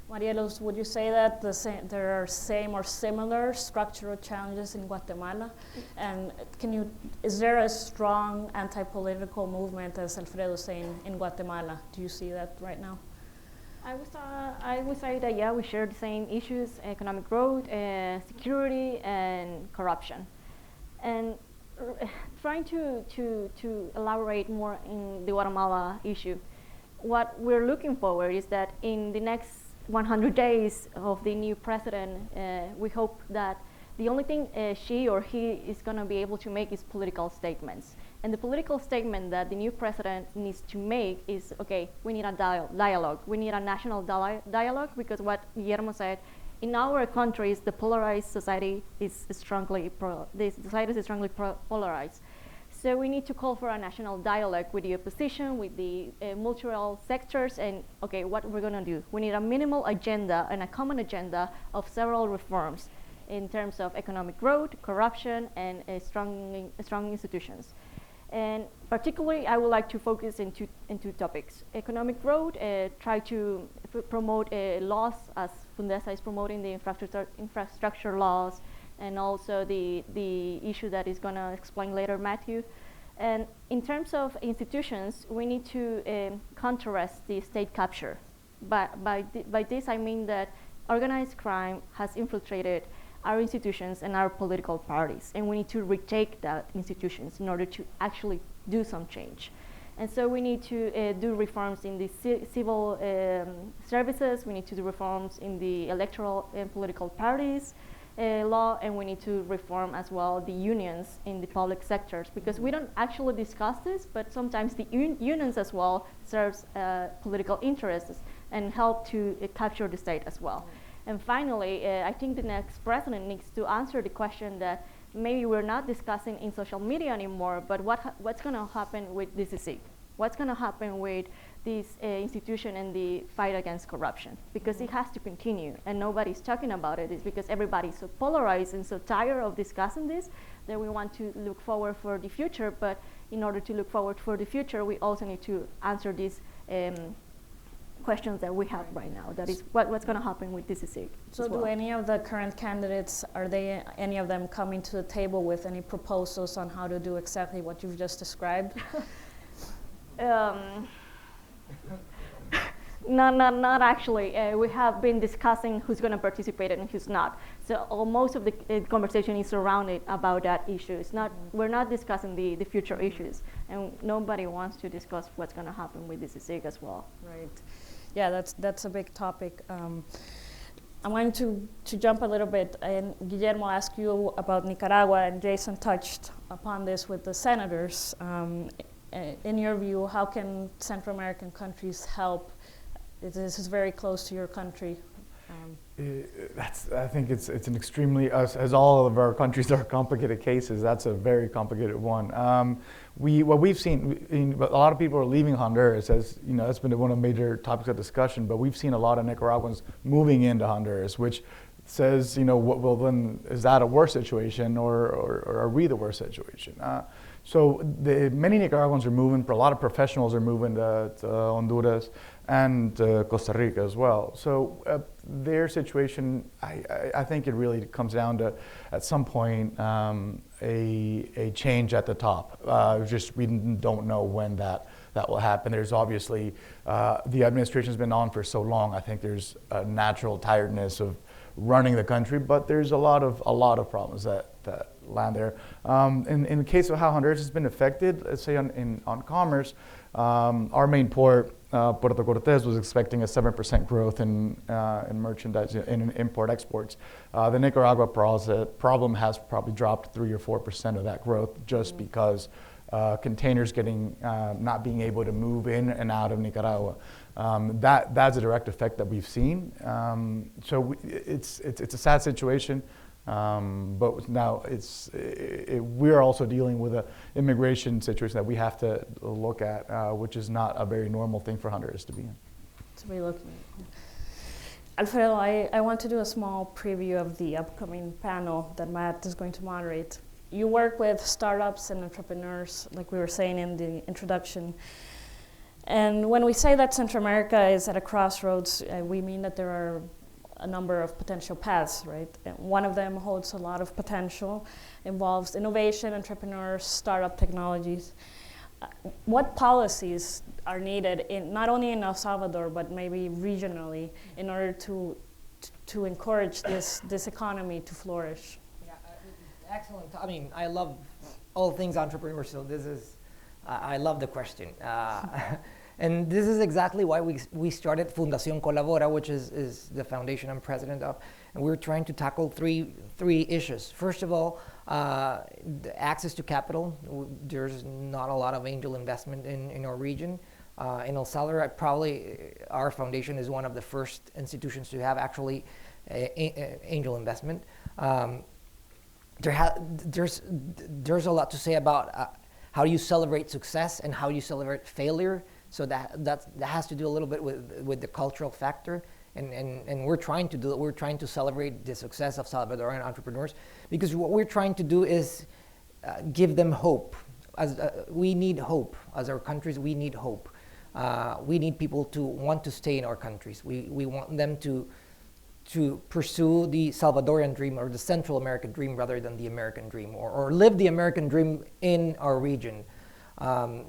Marielos, would you say that there are same or similar structural challenges in Guatemala? And is there a strong anti-political movement, as Alfredo was saying, in Guatemala? Do you see that right now? I would say that, yeah, we share the same issues: economic growth, security, and corruption. And trying to elaborate more in the Guatemala issue, what we're looking forward is that in the next 100 days of the new president, we hope that the only thing she or he is going to be able to make is political statements. And the political statement that the new president needs to make is, okay, we need a dialogue. We need a national dialogue, because what Guillermo said, in our countries, the polarized society is strongly polarized. So we need to call for a national dialogue with the opposition, with the multilateral sectors, and okay, what we're going to do. We need a minimal agenda and a common agenda of several reforms in terms of economic growth, corruption, and strong institutions. And particularly, I would like to focus in two topics. Economic growth, try to promote laws, as Fundesa is promoting the infrastructure laws, and also the issue that is going to explain later Matthew. And in terms of institutions, we need to contrast the state capture. But by this, I mean that organized crime has infiltrated our institutions and our political parties, and we need to retake that institutions in order to actually do some change. And so we need to do reforms in the civil services, we need to do reforms in the electoral and political parties law, and we need to reform as well the unions in the public sectors, because we don't actually discuss this, but sometimes the unions as well serves political interests and help to capture the state as well. And finally, I think the next president needs to answer the question that maybe we're not discussing in social media anymore, but what's going to happen with DCC? What's going to happen with this institution and the fight against corruption? Because it has to continue, and nobody's talking about it. It's because everybody's so polarized and so tired of discussing this that we want to look forward for the future. But in order to look forward for the future, we also need to answer these questions that we have right now. That is what's going to happen with DCC. So do any of the current candidates, are they any of them coming to the table with any proposals on how to do exactly what you've just described? Not actually. We have been discussing who's going to participate and who's not. So most of the conversation is surrounded about that issue. It's not. We're not discussing the future issues, and nobody wants to discuss what's going to happen with DCC as well. Right. Yeah, that's a big topic. I'm going to jump a little bit, and Guillermo asked you about Nicaragua, and Jason touched upon this with the senators. In your view, how can Central American countries help? This is very close to your country. I think it's an extremely, as all of our countries are complicated cases, that's a very complicated one. What we've seen, a lot of people are leaving Honduras, as you know, that's been one of the major topics of discussion, but we've seen a lot of Nicaraguans moving into Honduras, which says, you know, well then, is that a worse situation, or are we the worst situation? So many Nicaraguans are moving, a lot of professionals are moving to Honduras and Costa Rica as well. So their situation, I think it really comes down to, at some point, a change at the top. Just we don't know when that will happen. There's obviously, the administration's been on for so long, I think there's a natural tiredness of running the country, but there's a lot of problems that land there. In the case of how Honduras has been affected, let's say on commerce, our main port, Puerto Cortes, was expecting a 7% growth in merchandise, in import exports. The Nicaragua problem has probably dropped 3 or 4% of that growth just because containers not being able to move in and out of Nicaragua. That's a direct effect that we've seen. So it's a sad situation. But now we're also dealing with an immigration situation that we have to look at, which is not a very normal thing for Honduras to be in. To be looking at. Alfredo, I want to do a small preview of the upcoming panel that Matt is going to moderate. You work with startups and entrepreneurs, like we were saying in the introduction. And when we say that Central America is at a crossroads, we mean that there are a number of potential paths, right? And one of them holds a lot of potential, involves innovation, entrepreneurs, startup technologies. What policies are needed not only in El Salvador, but maybe regionally, in order to encourage this economy to flourish? Yeah, excellent. I mean, I love all things entrepreneurship, so I love the question. And this is exactly why we started Fundación Colabora, which is the foundation I'm president of. And we're trying to tackle three issues. First of all, the access to capital. There's not a lot of angel investment in our region. In El Salvador, probably our foundation is one of the first institutions to have actually angel investment. There's a lot to say about how you celebrate success and how you celebrate failure. So that has to do a little bit with the cultural factor, and we're trying to celebrate the success of Salvadoran entrepreneurs, because what we're trying to do is give them hope. We need hope as our countries. We need hope. We need people to want to stay in our countries. We want them to pursue the Salvadoran dream or the Central American dream rather than the American dream, or live the American dream in our region. And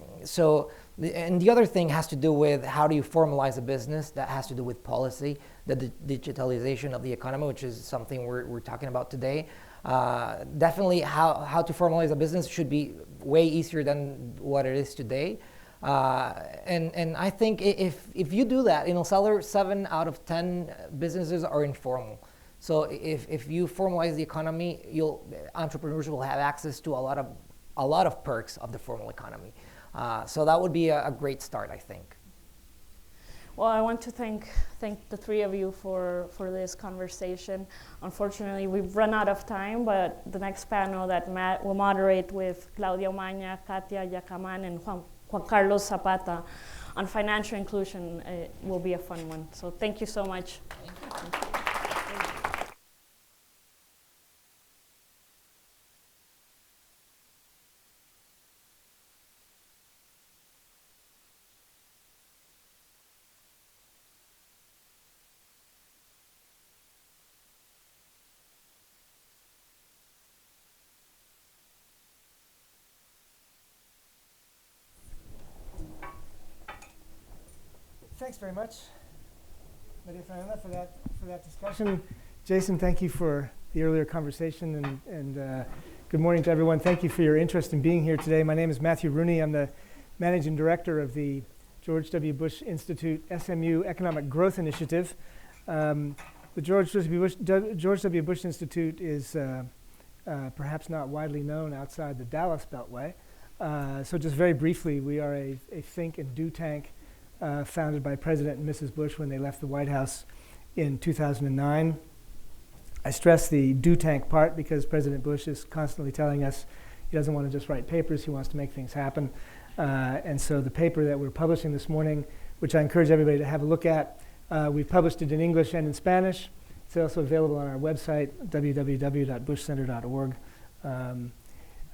the other thing has to do with how do you formalize a business. That has to do with policy, the digitalization of the economy, which is something we're talking about today. Definitely how to formalize a business should be way easier than what it is today. And I think if you do that, in El Salvador, 7 out of 10 businesses are informal. So if you formalize the economy, entrepreneurs will have access to a lot of perks of the formal economy. So that would be a great start, I think. Well, I want to thank the three of you for this conversation. Unfortunately, we've run out of time, but the next panel that Matt will moderate with Claudia Omaña, Katia Yacaman, and Juan Carlos Zapata on financial inclusion will be a fun one. So thank you so much. Thank you. Thanks very much, Maria Fernanda, for that discussion. Jason, thank you for the earlier conversation, and good morning to everyone. Thank you for your interest in being here today. My name is Matthew Rooney. I'm the Managing Director of the George W. Bush Institute SMU Economic Growth Initiative. The George W. Bush Institute is perhaps not widely known outside the Dallas Beltway. So just very briefly, we are a think and do tank founded by President and Mrs. Bush when they left the White House in 2009. I stress the do tank part because President Bush is constantly telling us he doesn't want to just write papers, he wants to make things happen. And so the paper that we're publishing this morning, which I encourage everybody to have a look at, we've published it in English and in Spanish. It's also available on our website, www.bushcenter.org.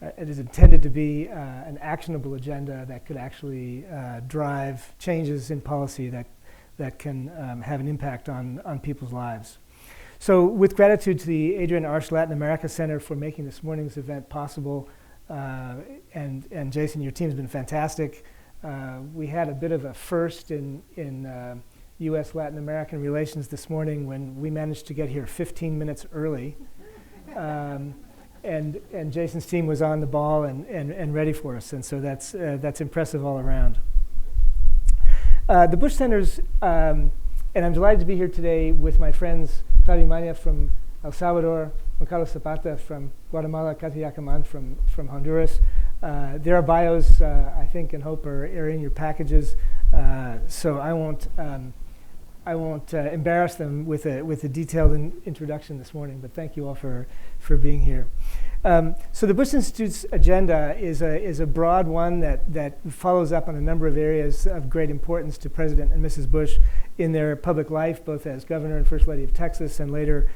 It is intended to be an actionable agenda that could actually drive changes in policy that can have an impact on people's lives. So with gratitude to the Adrian Arsh Latin America Center for making this morning's event possible, and Jason, your team's been fantastic. We had a bit of a first in U.S. Latin American relations this morning when we managed to get here 15 minutes early. and Jason's team was on the ball and ready for us, and so that's impressive all around. The Bush Centers, and I'm delighted to be here today with my friends Claudia Maña from El Salvador, Juan Carlos Zapata from Guatemala, Katy Yacaman from Honduras. Their bios, I think and hope, are in your packages, so I won't embarrass them with a detailed introduction this morning, but thank you all for being here. So the Bush Institute's agenda is a broad one that follows up on a number of areas of great importance to President and Mrs. Bush in their public life, both as Governor and First Lady of Texas and later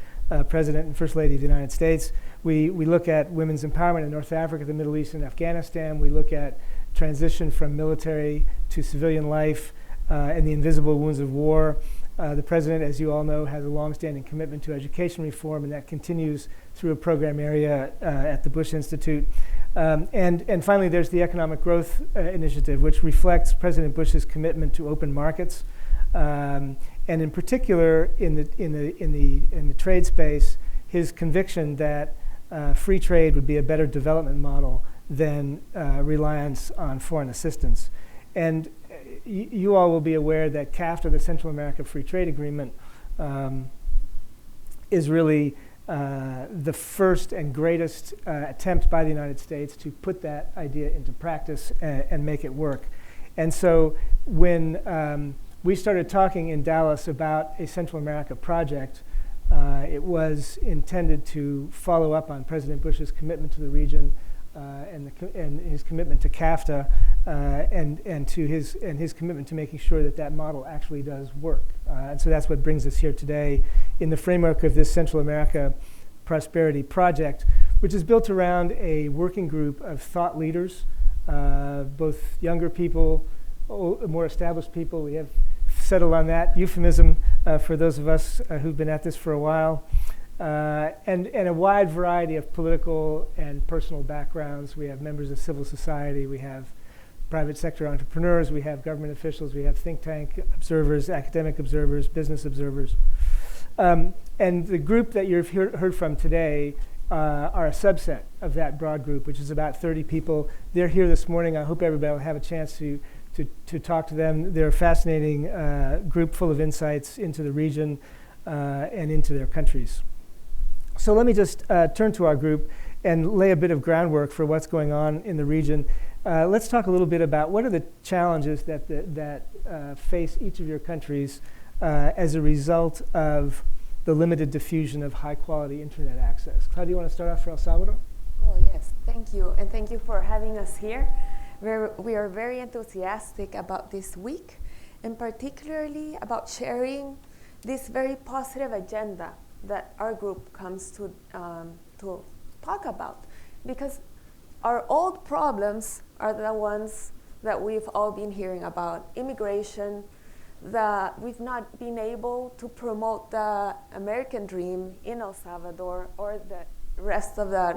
President and First Lady of the United States. We look at women's empowerment in North Africa, the Middle East, and Afghanistan. We look at transition from military to civilian life and the invisible wounds of war. The President, as you all know, has a long-standing commitment to education reform, and that continues through a program area at the Bush Institute. And finally, there's the Economic Growth Initiative, which reflects President Bush's commitment to open markets, and in particular, in the trade space, his conviction that free trade would be a better development model than reliance on foreign assistance. And you all will be aware that CAFTA, the Central America Free Trade Agreement, is really the first and greatest attempt by the United States to put that idea into practice and make it work. And so when we started talking in Dallas about a Central America project, it was intended to follow up on President Bush's commitment to the region and his commitment to CAFTA and to his commitment to making sure that model actually does work. And so that's what brings us here today in the framework of this Central America Prosperity Project, which is built around a working group of thought leaders, both younger people, more established people. We have settled on that euphemism for those of us who've been at this for a while. And a wide variety of political and personal backgrounds. We have members of civil society, we have private sector entrepreneurs, we have government officials, we have think tank observers, academic observers, business observers. And the group that you've heard from today are a subset of that broad group, which is about 30 people. They're here this morning. I hope everybody will have a chance to talk to them. They're a fascinating group full of insights into the region and into their countries. So let me just turn to our group and lay a bit of groundwork for what's going on in the region. Let's talk a little bit about what are the challenges that face each of your countries as a result of the limited diffusion of high-quality internet access. Claudia, you want to start off for El Salvador? Well, yes, thank you. And thank you for having us here. We are very enthusiastic about this week, and particularly about sharing this very positive agenda that our group comes to talk about, because our old problems are the ones that we've all been hearing about: immigration, that we've not been able to promote the American dream in El Salvador or the rest of the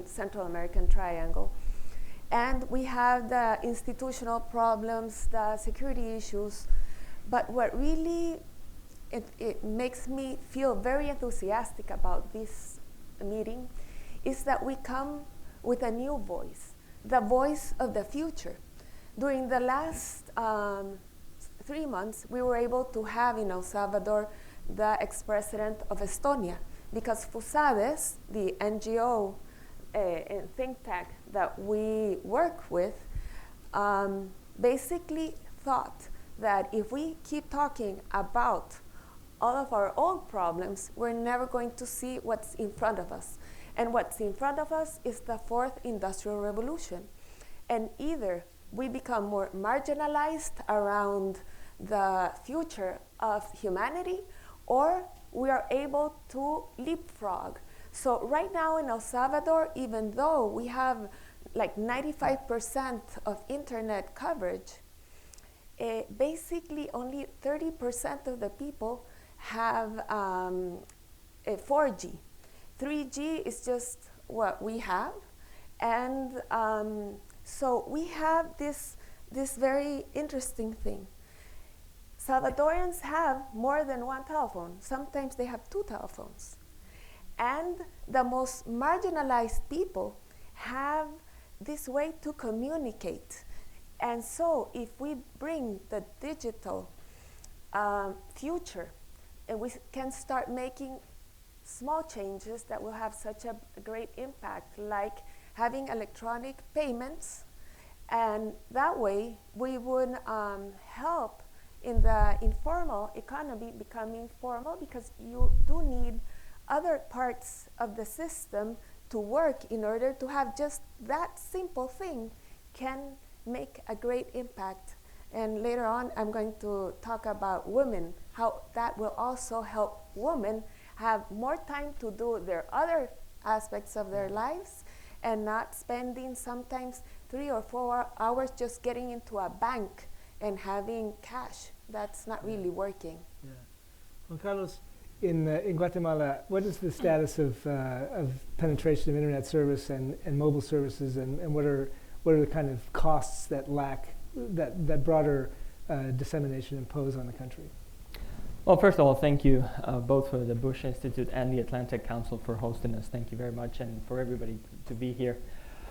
Central American triangle. And we have the institutional problems, the security issues. But what really it makes me feel very enthusiastic about this meeting is that we come with a new voice, the voice of the future. During the last 3 months, we were able to have in El Salvador the ex-president of Estonia, because FUSADES, the NGO and think tank that we work with, basically thought that if we keep talking about all of our old problems, we're never going to see what's in front of us. And what's in front of us is the fourth industrial revolution. And either we become more marginalized around the future of humanity, or we are able to leapfrog. So right now in El Salvador, even though we have like 95% of internet coverage, basically only 30% of the people have a 4G. 3G is just what we have. And so we have this very interesting thing. Salvadorians have more than one telephone. Sometimes they have 2 telephones. And the most marginalized people have this way to communicate. And so if we bring the digital future, and we can start making small changes that will have such a great impact, like having electronic payments, and that way we would help in the informal economy becoming formal, because you do need other parts of the system to work in order to have just that simple thing can make a great impact. And later on, I'm going to talk about women, how that will also help women have more time to do their other aspects of their lives and not spending sometimes 3 or 4 hours just getting into a bank and having cash. That's not really working. Yeah. Juan Carlos, in Guatemala, what is the status of penetration of internet service and mobile services, and what are the kind of costs that that broader dissemination impose on the country? Well, first of all, thank you both for the Bush Institute and the Atlantic Council for hosting us. Thank you very much, and for everybody to be here.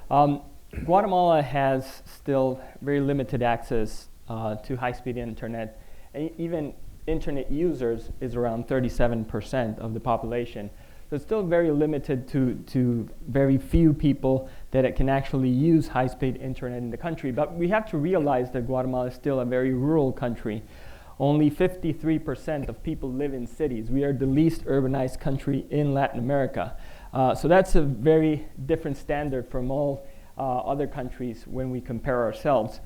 Guatemala has still very limited access to high-speed internet. And even internet users is around 37% of the population. So it's still very limited to very few people that can actually use high-speed internet in the country. But we have to realize that Guatemala is still a very rural country. Only 53% of people live in cities. We are the least urbanized country in Latin America. So that's a very different standard from all other countries when we compare ourselves.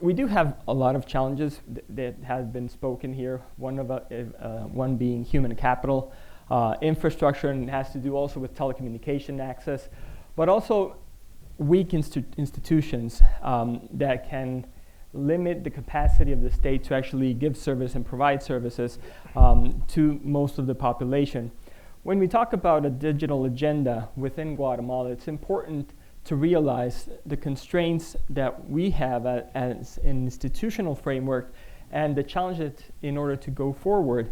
We do have a lot of challenges that have been spoken here, one being human capital, infrastructure, and it has to do also with telecommunication access, but also weak institutions that can limit the capacity of the state to actually give service and provide services to most of the population. When we talk about a digital agenda within Guatemala, it's important to realize the constraints that we have as an institutional framework and the challenges in order to go forward,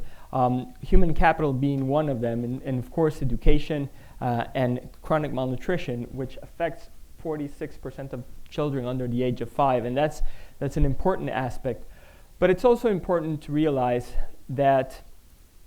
human capital being one of them, and of course education and chronic malnutrition, which affects 46% of children under the age of 5, and that's an important aspect. But it's also important to realize that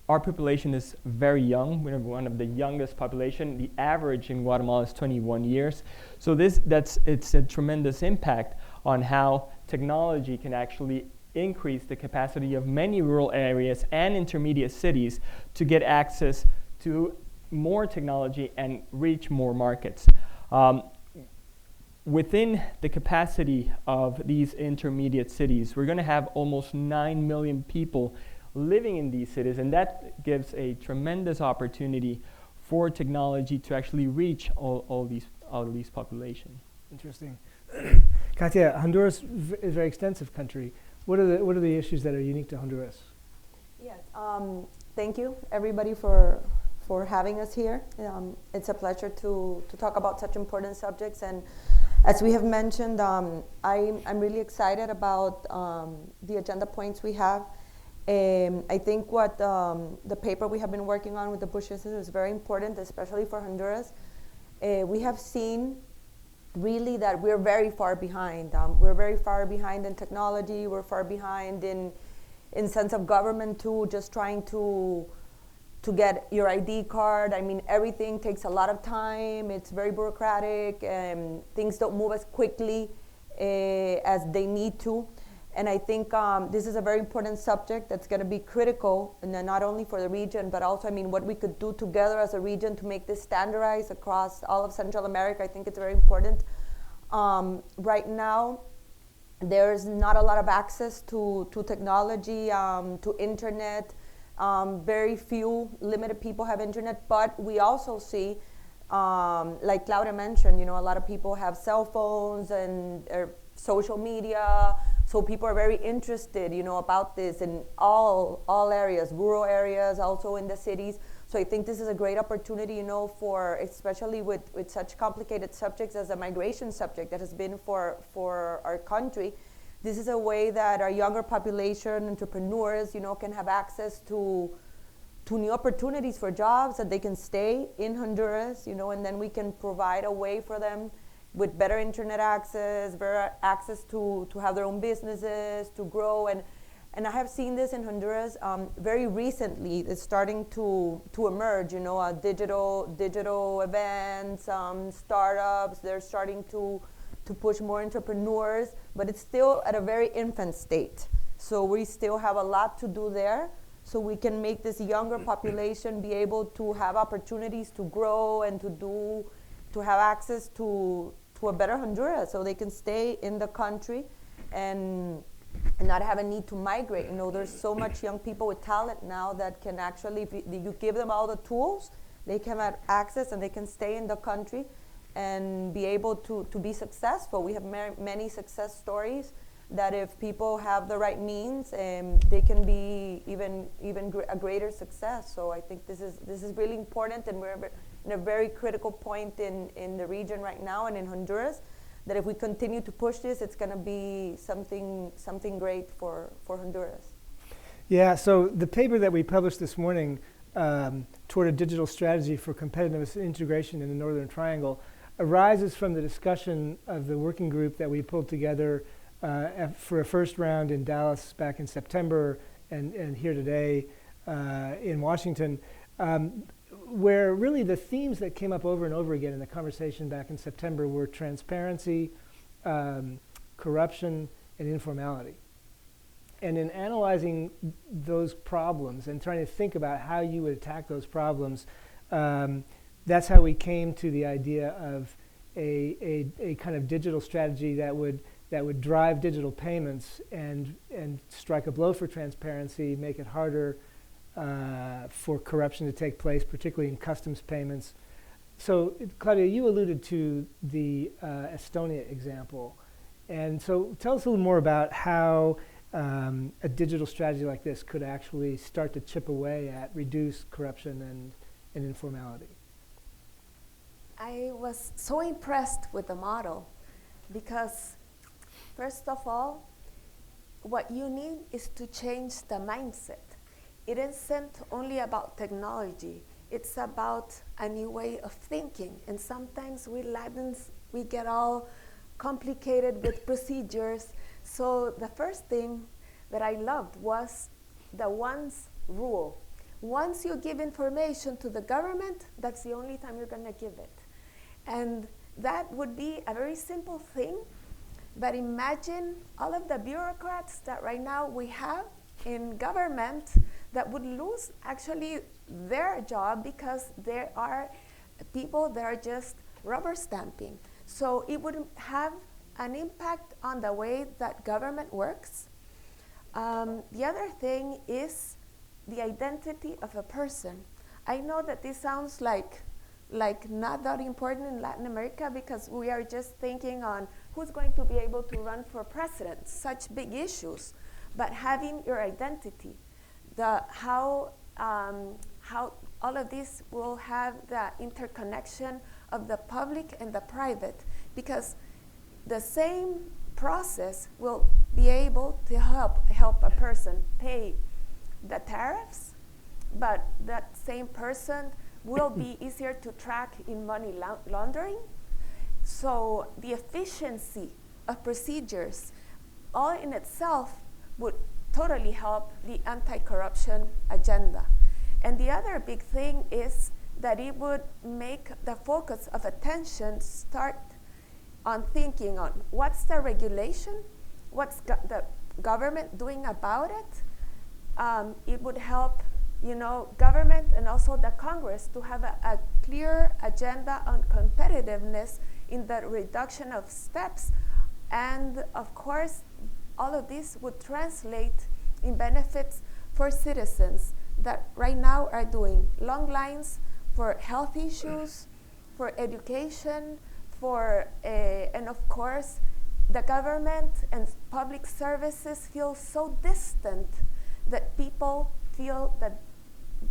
our population is very young. We have one of the youngest population. The average in Guatemala is 21 years. So it's a tremendous impact on how technology can actually increase the capacity of many rural areas and intermediate cities to get access to more technology and reach more markets. Within the capacity of these intermediate cities, we're going to have almost 9 million people living in these cities, and that gives a tremendous opportunity for technology to actually reach all these populations. Interesting. Katia, Honduras is a very extensive country. What are the issues that are unique to Honduras? Yes, thank you everybody for having us here. It's a pleasure to talk about such important subjects, and as we have mentioned, I'm really excited about the agenda points we have. I think what the paper we have been working on with the Bush Institute is very important, especially for Honduras. We have seen really that we're very far behind. We're very far behind in technology. We're far behind in sense of government too, just trying to get your ID card. I mean, everything takes a lot of time. It's very bureaucratic, and things don't move as quickly as they need to. And I think this is a very important subject that's going to be critical, and not only for the region, but also, I mean, what we could do together as a region to make this standardized across all of Central America. I think it's very important. Right now, there's not a lot of access to technology, to internet. Very few, limited people have internet, but we also see, like Claudia mentioned, a lot of people have cell phones and social media. So people are very interested, about this in all areas, rural areas, also in the cities. So I think this is a great opportunity, for especially with such complicated subjects as a migration subject that has been for our country. This is a way that our younger population, entrepreneurs, can have access to new opportunities for jobs, that they can stay in Honduras, and then we can provide a way for them with better internet access, better access to have their own businesses, to grow. And I have seen this in Honduras very recently. It's starting to emerge, digital events, startups. They're starting to push more entrepreneurs, but it's still at a very infant state. So we still have a lot to do there, so we can make this younger population be able to have opportunities to grow and to have access to a better Honduras, so they can stay in the country and not have a need to migrate. There's so much young people with talent now that can actually, if you give them all the tools, they can have access and they can stay in the country and be able to be successful. We have many success stories that if people have the right means, they can be even a greater success. So I think this is really important, and we're in a very critical point in the region right now and in Honduras, that if we continue to push this, it's going to be something great for Honduras. Yeah, so the paper that we published this morning, toward a digital strategy for competitiveness and integration in the Northern Triangle, arises from the discussion of the working group that we pulled together for a first round in Dallas back in September and here today in Washington, where really the themes that came up over and over again in the conversation back in September were transparency, corruption, and informality. And in analyzing those problems and trying to think about how you would attack those problems, that's how we came to the idea of a kind of digital strategy that would drive digital payments and strike a blow for transparency, make it harder for corruption to take place, particularly in customs payments. So, Claudia, you alluded to the Estonia example. And so tell us a little more about how a digital strategy like this could actually start to chip away at reduced corruption and informality. I was so impressed with the model because, first of all, what you need is to change the mindset. It isn't only about technology. It's about a new way of thinking. And sometimes we Latins, we get all complicated with procedures. So the first thing that I loved was the once rule. Once you give information to the government, that's the only time you're going to give it. And that would be a very simple thing, but imagine all of the bureaucrats that right now we have in government that would lose actually their job because there are people that are just rubber stamping. So it would have an impact on the way that government works. The other thing is the identity of a person. I know that this sounds like not that important in Latin America because we are just thinking on who's going to be able to run for president, such big issues. But having your identity, how all of this will have the interconnection of the public and the private, because the same process will be able to help a person pay the tariffs, but that same person will be easier to track in money laundering. So the efficiency of procedures all in itself would totally help the anti-corruption agenda. And the other big thing is that it would make the focus of attention start on thinking on what's the regulation, what's the government doing about it. It would help government and also the Congress to have a clear agenda on competitiveness in the reduction of steps. And of course, all of this would translate in benefits for citizens that right now are doing long lines for health issues, for education, and of course, the government and public services feel so distant that people feel that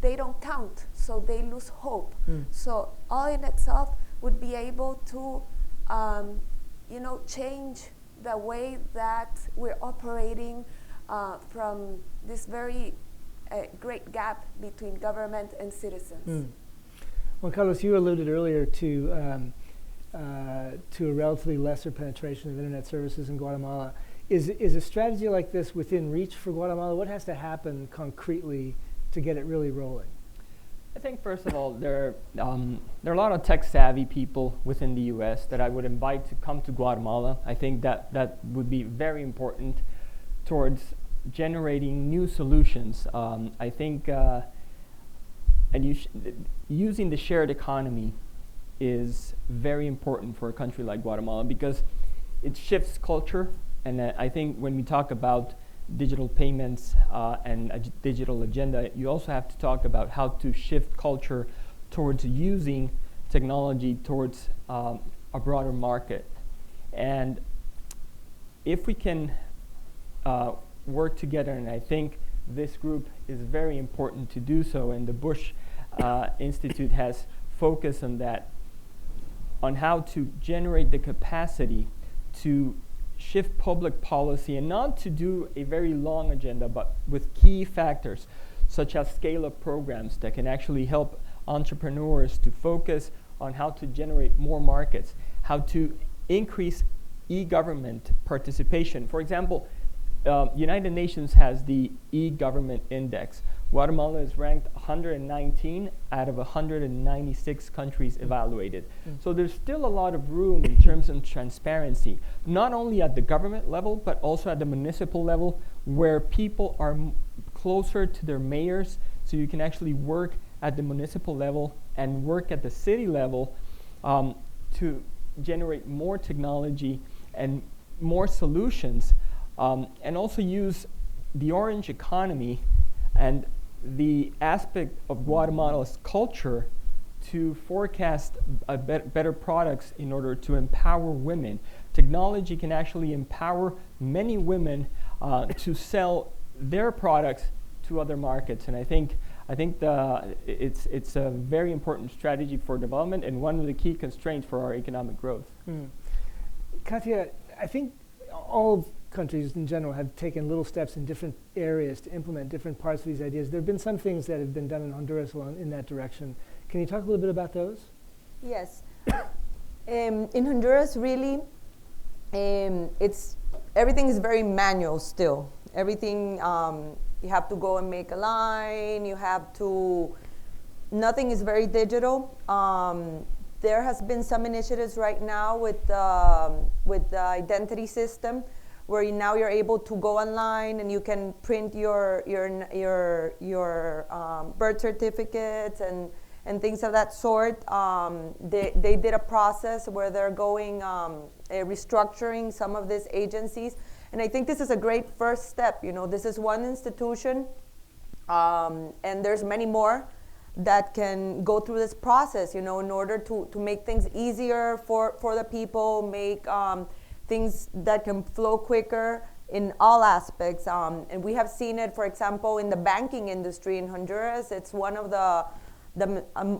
they don't count, so they lose hope. So all in itself would be able to, change the way that we're operating from this very a great gap between government and citizens. Well, Carlos, you alluded earlier to a relatively lesser penetration of internet services in Guatemala. Is a strategy like this within reach for Guatemala? What has to happen concretely to get it really rolling? I think first of all, there are a lot of tech-savvy people within the U.S. that I would invite to come to Guatemala. I think that would be very important towards generating new solutions. I think using the shared economy is very important for a country like Guatemala because it shifts culture. And I think when we talk about digital payments and a digital agenda, you also have to talk about how to shift culture towards using technology towards a broader market. And if we can work together, and I think this group is very important to do so, and the Bush Institute has focused on that, on how to generate the capacity to shift public policy and not to do a very long agenda, but with key factors such as scale-up programs that can actually help entrepreneurs to focus on how to generate more markets, how to increase e-government participation. For example, United Nations has the e-government index. Guatemala is ranked 119 out of 196 countries evaluated. So there's still a lot of room in terms of transparency, not only at the government level, but also at the municipal level, where people are closer to their mayors, so you can actually work at the municipal level and work at the city level to generate more technology and more solutions, and also use the orange economy and the aspect of Guatemala's culture to forecast better products in order to empower women. Technology can actually empower many women to sell their products to other markets, and I think it's a very important strategy for development and one of the key constraints for our economic growth. Katia, I think all countries in general have taken little steps in different areas to implement different parts of these ideas. There have been some things that have been done in Honduras along in that direction. Can you talk a little bit about those? Yes. In Honduras, really, everything is very manual still. Everything, you have to go and make a line. Nothing is very digital. There has been some initiatives right now with the identity system, where now you're able to go online and you can print your birth certificates and things of that sort. They did a process where they're going restructuring some of these agencies, and I think this is a great first step. This is one institution, and there's many more that can go through this process, in order to make things easier for the people, make things that can flow quicker in all aspects. And we have seen it, for example, in the banking industry in Honduras. It's one of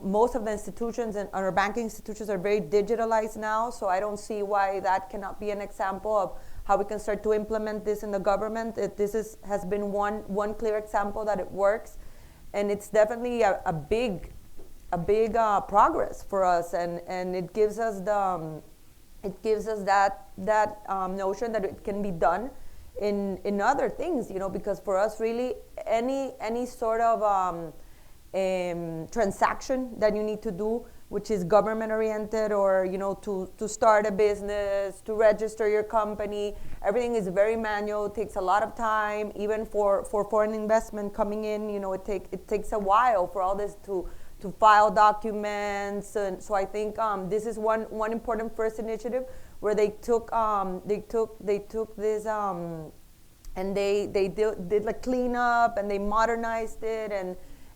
most of the institutions and our banking institutions are very digitalized now. So I don't see why that cannot be an example of how we can start to implement this in the government. Has been one clear example that it works. And it's definitely a big progress for us, and it gives us that notion that it can be done in other things, because for us really any sort of transaction that you need to do, which is government oriented, or to start a business, to register your company, everything is very manual. It takes a lot of time, even for foreign investment coming in. It takes a while for all this to file documents, and so I think this is one important first initiative where they took this and they did like cleanup and they modernized it,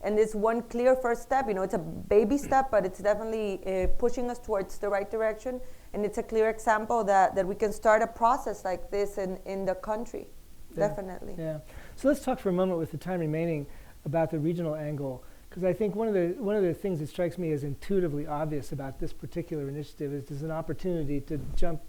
and this one clear first step. It's a baby step, but it's definitely pushing us towards the right direction, and it's a clear example that we can start a process like this in the country. Yeah. Definitely. Yeah. So let's talk for a moment, with the time remaining, about the regional angle. Because I think one of the things that strikes me as intuitively obvious about this particular initiative is there's an opportunity to jump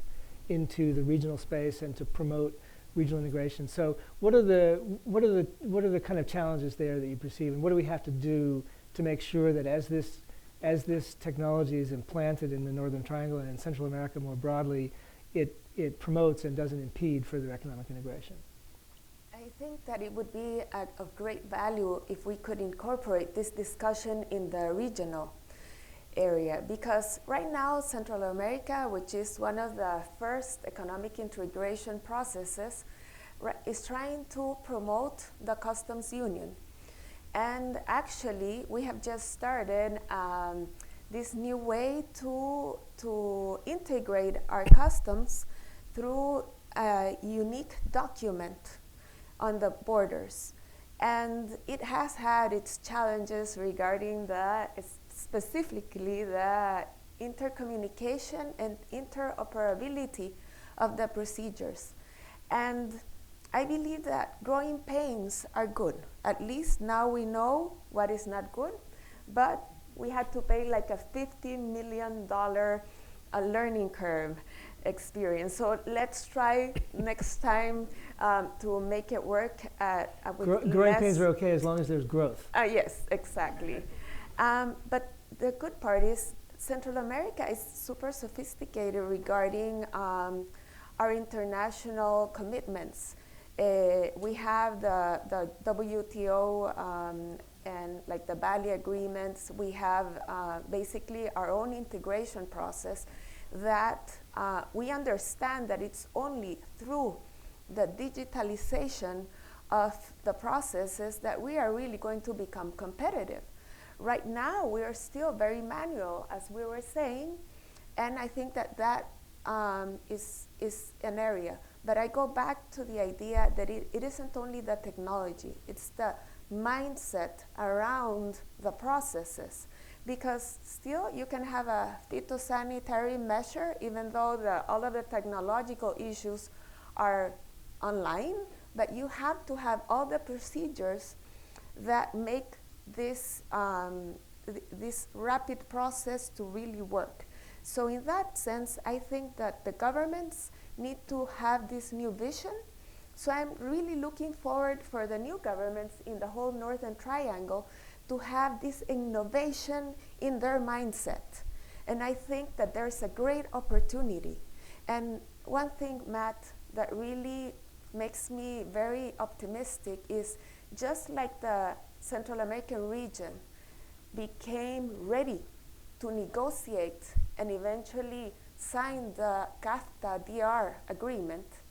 into the regional space and to promote regional integration. So what are the kind of challenges there that you perceive, and what do we have to do to make sure that as this technology is implanted in the Northern Triangle and in Central America more broadly, it promotes and doesn't impede further economic integration? I think that it would be of great value if we could incorporate this discussion in the regional area, because right now Central America, which is one of the first economic integration processes, is trying to promote the customs union. And actually we have just started this new way to integrate our customs through a unique document on the borders. And it has had its challenges regarding specifically the intercommunication and interoperability of the procedures. And I believe that growing pains are good. At least now we know what is not good, but we had to pay like a $50 million learning curve experience. So let's try next time to make it work with growing pains are okay as long as there's growth. Yes, exactly. But the good part is Central America is super sophisticated regarding our international commitments. We have the WTO and like the Bali agreements. We have basically our own integration process that we understand that it's only through the digitalization of the processes that we are really going to become competitive. Right now, we are still very manual, as we were saying, and I think that is an area. But I go back to the idea that it isn't only the technology, it's the mindset around the processes. Because still you can have a phytosanitary measure, even though all of the technological issues are online, but you have to have all the procedures that make this rapid process to really work. So in that sense, I think that the governments need to have this new vision. So I'm really looking forward for the new governments in the whole Northern Triangle to have this innovation in their mindset. And I think that there's a great opportunity. And one thing, Matt, that really makes me very optimistic is just like the Central American region became ready to negotiate and eventually sign the CAFTA-DR agreement,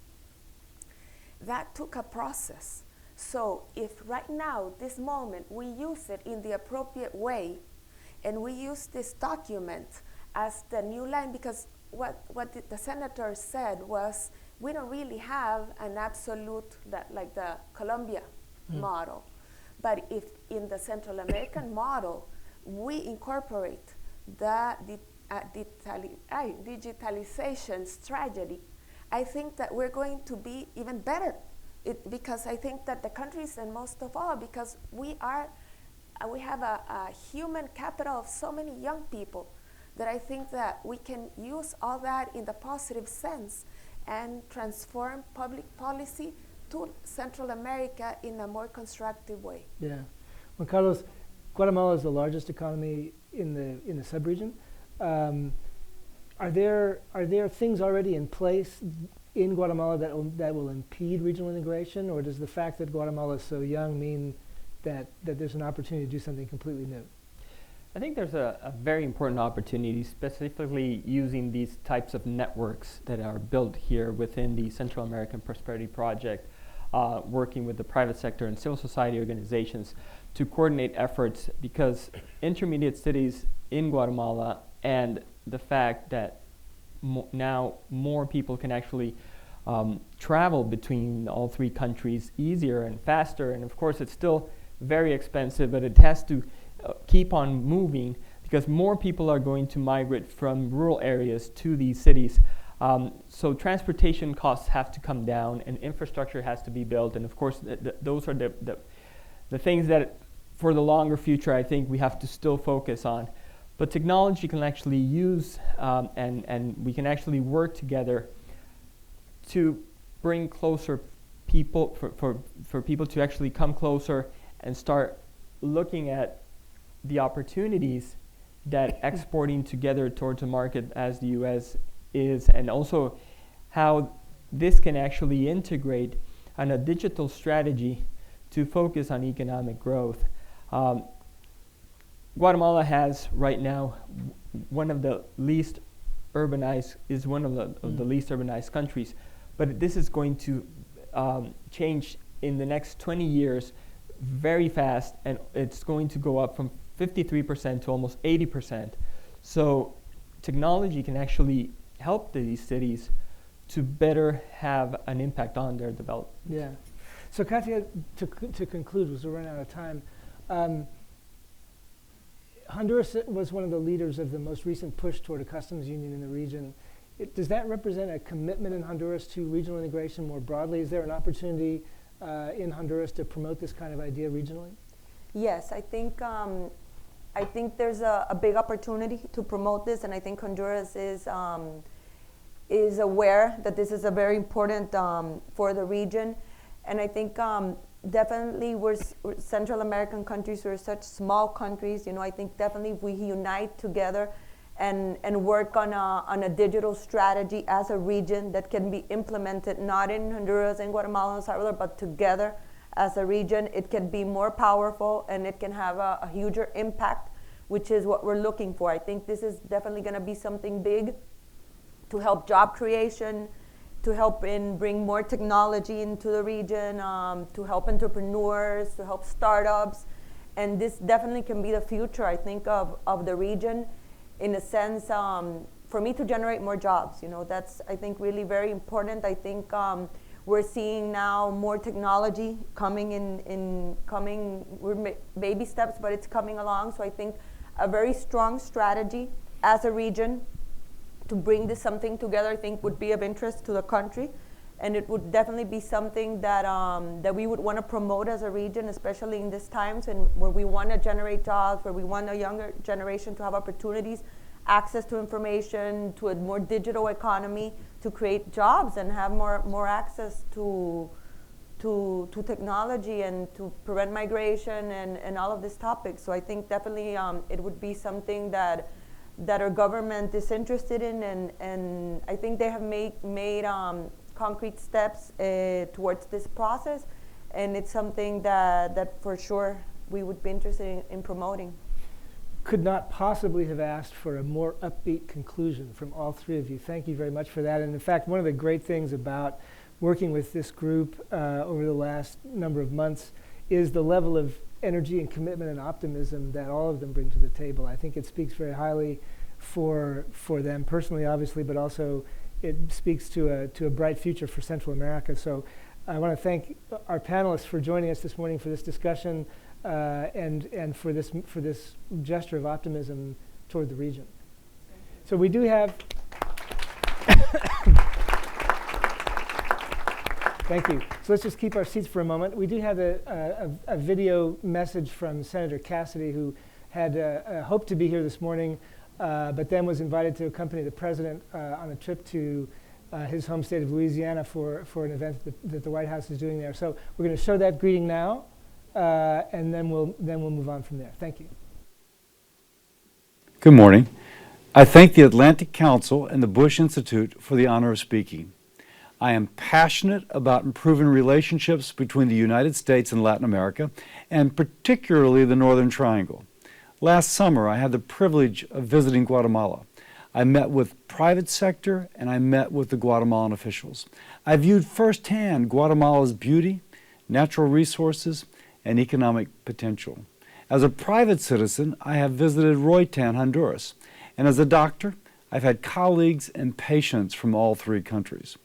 that took a process. So if right now, this moment, we use it in the appropriate way, and we use this document as the new line, because what the senator said was, we don't really have an absolute, like the Colombia model. But if in the Central American model, we incorporate the digitalization strategy, I think that we're going to be even better. Because I think that the countries, and most of all, because we have a human capital of so many young people, that I think that we can use all that in the positive sense and transform public policy to Central America in a more constructive way. Yeah. Juan Carlos, Guatemala is the largest economy in the sub-region. Are there things already in place in Guatemala that will impede regional integration, or does the fact that Guatemala is so young mean that there's an opportunity to do something completely new? I think there's a very important opportunity, specifically using these types of networks that are built here within the Central American Prosperity Project, working with the private sector and civil society organizations to coordinate efforts, because intermediate cities in Guatemala and the fact that now more people can actually travel between all three countries easier and faster, and of course it's still very expensive, but it has to keep on moving because more people are going to migrate from rural areas to these cities. So transportation costs have to come down and infrastructure has to be built, and of course those are the things that for the longer future I think we have to still focus on. But technology can actually use and we can actually work together to bring closer people for people to actually come closer and start looking at the opportunities that exporting together towards a market as the U.S. is, and also how this can actually integrate on a digital strategy to focus on economic growth. Guatemala has right now one of the least urbanized countries, but this is going to change in the next 20 years very fast, and it's going to go up from 53% to almost 80%. So technology can actually help these cities to better have an impact on their development. Yeah. So Katia, to conclude, because we're running out of time, Honduras was one of the leaders of the most recent push toward a customs union in the region. Does that represent a commitment in Honduras to regional integration more broadly? Is there an opportunity in Honduras to promote this kind of idea regionally? Yes, I think there's a big opportunity to promote this, and I think Honduras is aware that this is a very important for the region. And I think definitely we're Central American countries, we're such small countries. I think definitely if we unite together and work on a digital strategy as a region that can be implemented not in Honduras and Guatemala and Salvador, but together as a region, it can be more powerful and it can have a huger impact, which is what we're looking for. I think this is definitely going to be something big to help job creation, to help bring more technology into the region, to help entrepreneurs, to help startups. And this definitely can be the future, I think, of the region, in a sense, for me to generate more jobs. That's, I think, really very important. I think we're seeing now more technology coming we're baby steps, but it's coming along. So I think a very strong strategy as a region to bring this something together, I think, would be of interest to the country, and it would definitely be something that that we would want to promote as a region, especially in these times and where we want to generate jobs, where we want a younger generation to have opportunities, access to information, to a more digital economy, to create jobs and have more access to technology and to prevent migration and all of these topics. So I think definitely it would be something that our government is interested in, and I think they have made concrete steps towards this process, and it's something that for sure we would be interested in promoting. Could not possibly have asked for a more upbeat conclusion from all three of you. Thank you very much for that. And in fact, one of the great things about working with this group over the last number of months is the level of energy and commitment and optimism that all of them bring to the table. I think it speaks very highly for them personally, obviously, but also it speaks to a bright future for Central America. So I want to thank our panelists for joining us this morning for this discussion and for this gesture of optimism toward the region. So we do have Thank you. So let's just keep our seats for a moment. We do have a video message from Senator Cassidy, who had hoped to be here this morning, but then was invited to accompany the president on a trip to his home state of Louisiana for an event that the White House is doing there. So we're going to show that greeting now, and then we'll move on from there. Thank you. Good morning. I thank the Atlantic Council and the Bush Institute for the honor of speaking. I am passionate about improving relationships between the United States and Latin America, and particularly the Northern Triangle. Last summer, I had the privilege of visiting Guatemala. I met with private sector and I met with the Guatemalan officials. I viewed firsthand Guatemala's beauty, natural resources, and economic potential. As a private citizen, I have visited Roatan, Honduras, and as a doctor, I've had colleagues and patients from all three countries.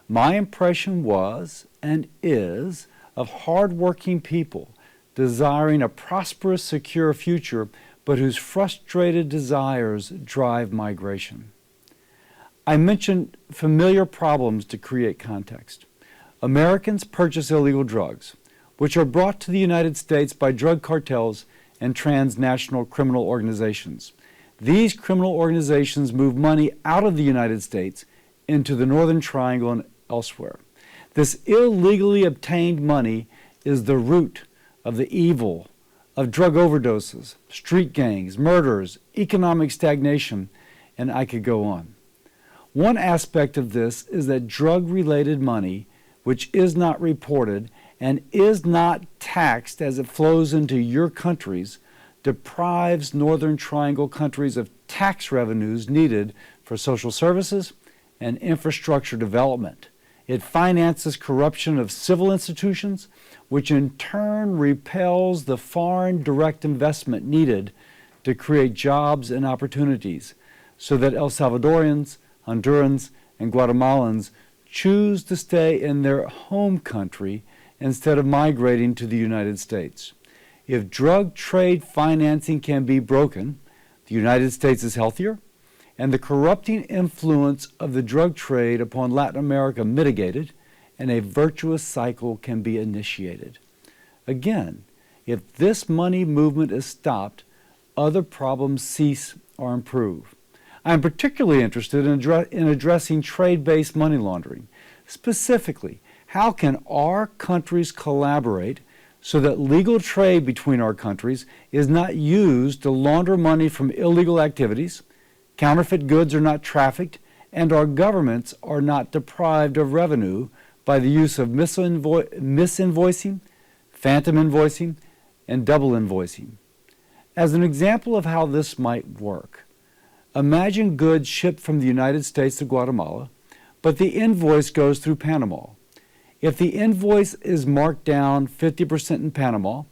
My impression was and is of hard-working people desiring a prosperous, secure future, but whose frustrated desires drive migration. I mentioned familiar problems to create context. Americans purchase illegal drugs, which are brought to the United States by drug cartels and transnational criminal organizations. These criminal organizations move money out of the United States into the Northern Triangle and elsewhere. This illegally obtained money is the root of the evil of drug overdoses, street gangs, murders, economic stagnation, and I could go on. One aspect of this is that drug-related money, which is not reported and is not taxed as it flows into your countries, deprives Northern Triangle countries of tax revenues needed for social services and infrastructure development. It finances corruption of civil institutions, which in turn repels the foreign direct investment needed to create jobs and opportunities, so that El Salvadorians, Hondurans, and Guatemalans choose to stay in their home country instead of migrating to the United States. If drug trade financing can be broken, the United States is healthier, and the corrupting influence of the drug trade upon Latin America mitigated, and a virtuous cycle can be initiated. Again, if this money movement is stopped, other problems cease or improve. I am particularly interested in addressing trade-based money laundering. Specifically, how can our countries collaborate so that legal trade between our countries is not used to launder money from illegal activities, counterfeit goods are not trafficked, and our governments are not deprived of revenue by the use of misinvoicing, phantom invoicing, and double invoicing. As an example of how this might work, imagine goods shipped from the United States to Guatemala, but the invoice goes through Panama. If the invoice is marked down 50% in Panama,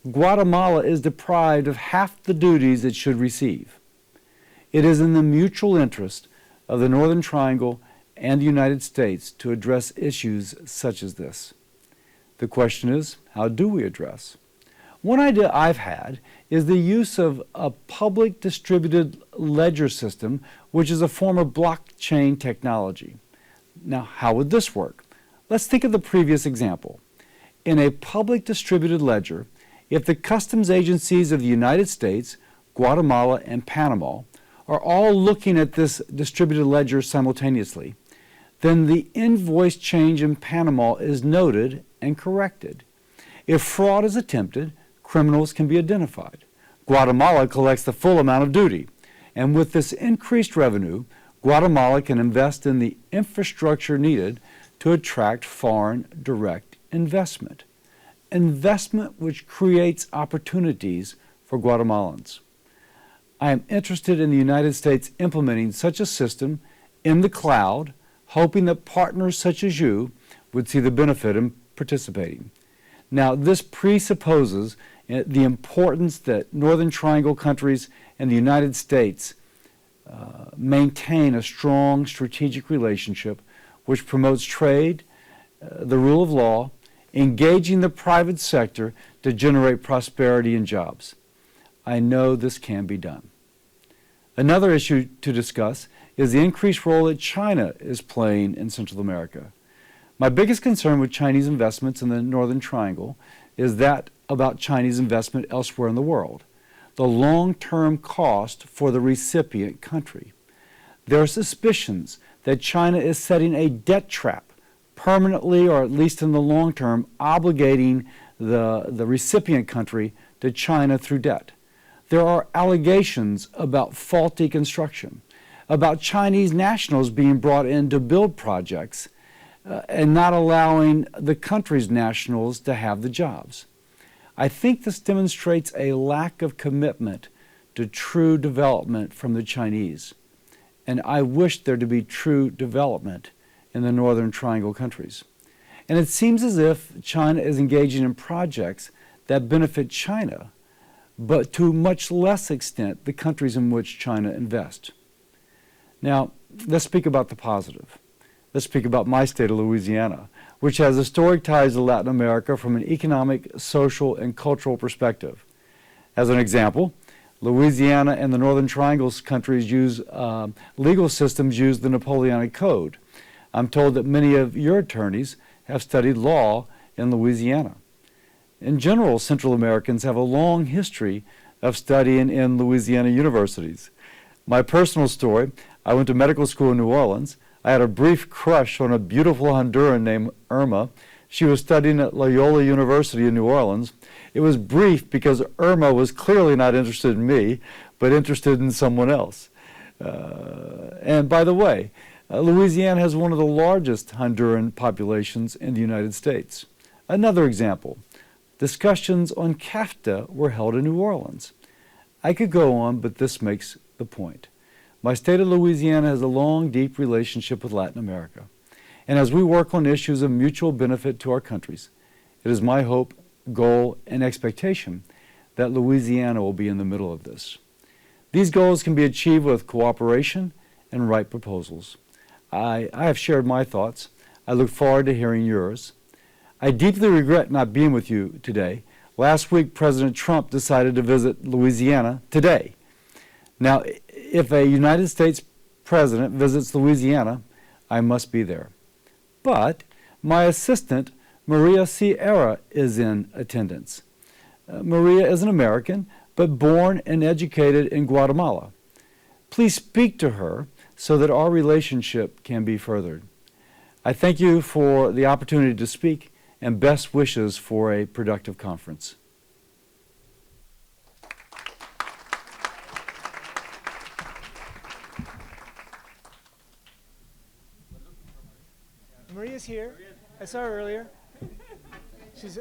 Guatemala is deprived of half the duties it should receive. It is in the mutual interest of the Northern Triangle and the United States to address issues such as this. The question is, how do we address? One idea I've had is the use of a public distributed ledger system, which is a form of blockchain technology. Now, how would this work? Let's think of the previous example. In a public distributed ledger, if the customs agencies of the United States, Guatemala, and Panama are all looking at this distributed ledger simultaneously, then the invoice change in Panama is noted and corrected. If fraud is attempted, criminals can be identified. Guatemala collects the full amount of duty, and with this increased revenue, Guatemala can invest in the infrastructure needed to attract foreign direct investment. Investment which creates opportunities for Guatemalans. I am interested in the United States implementing such a system in the cloud, hoping that partners such as you would see the benefit in participating. Now, this presupposes the importance that Northern Triangle countries and the United States maintain a strong strategic relationship which promotes trade, the rule of law, engaging the private sector to generate prosperity and jobs. I know this can be done. Another issue to discuss is the increased role that China is playing in Central America. My biggest concern with Chinese investments in the Northern Triangle is that about Chinese investment elsewhere in the world, the long-term cost for the recipient country. There are suspicions that China is setting a debt trap, permanently or at least in the long term, obligating the recipient country to China through debt. There are allegations about faulty construction, about Chinese nationals being brought in to build projects and not allowing the country's nationals to have the jobs. I think this demonstrates a lack of commitment to true development from the Chinese. And I wish there to be true development in the Northern Triangle countries. And it seems as if China is engaging in projects that benefit China, but to much less extent the countries in which China invests. Now, let's speak about the positive. Let's speak about my state of Louisiana, which has historic ties to Latin America from an economic, social, and cultural perspective. As an example, Louisiana and the Northern Triangle countries use legal systems use the Napoleonic Code. I'm told that many of your attorneys have studied law in Louisiana. In general, Central Americans have a long history of studying in Louisiana universities. My personal story, I went to medical school in New Orleans. I had a brief crush on a beautiful Honduran named Irma. She was studying at Loyola University in New Orleans. It was brief because Irma was clearly not interested in me, but interested in someone else. And by the way, Louisiana has one of the largest Honduran populations in the United States. Another example, discussions on CAFTA were held in New Orleans. I could go on, but this makes the point. My state of Louisiana has a long, deep relationship with Latin America. And as we work on issues of mutual benefit to our countries, it is my hope, goal, and expectation that Louisiana will be in the middle of this. These goals can be achieved with cooperation and right proposals. I have shared my thoughts. I look forward to hearing yours. I deeply regret not being with you today. Last week, President Trump decided to visit Louisiana today. Now, if a United States president visits Louisiana, I must be there. But my assistant, Maria Sierra, is in attendance. Maria is an American, but born and educated in Guatemala. Please speak to her so that our relationship can be furthered. I thank you for the opportunity to speak and best wishes for a productive conference. Maria's here. I saw her earlier. She's.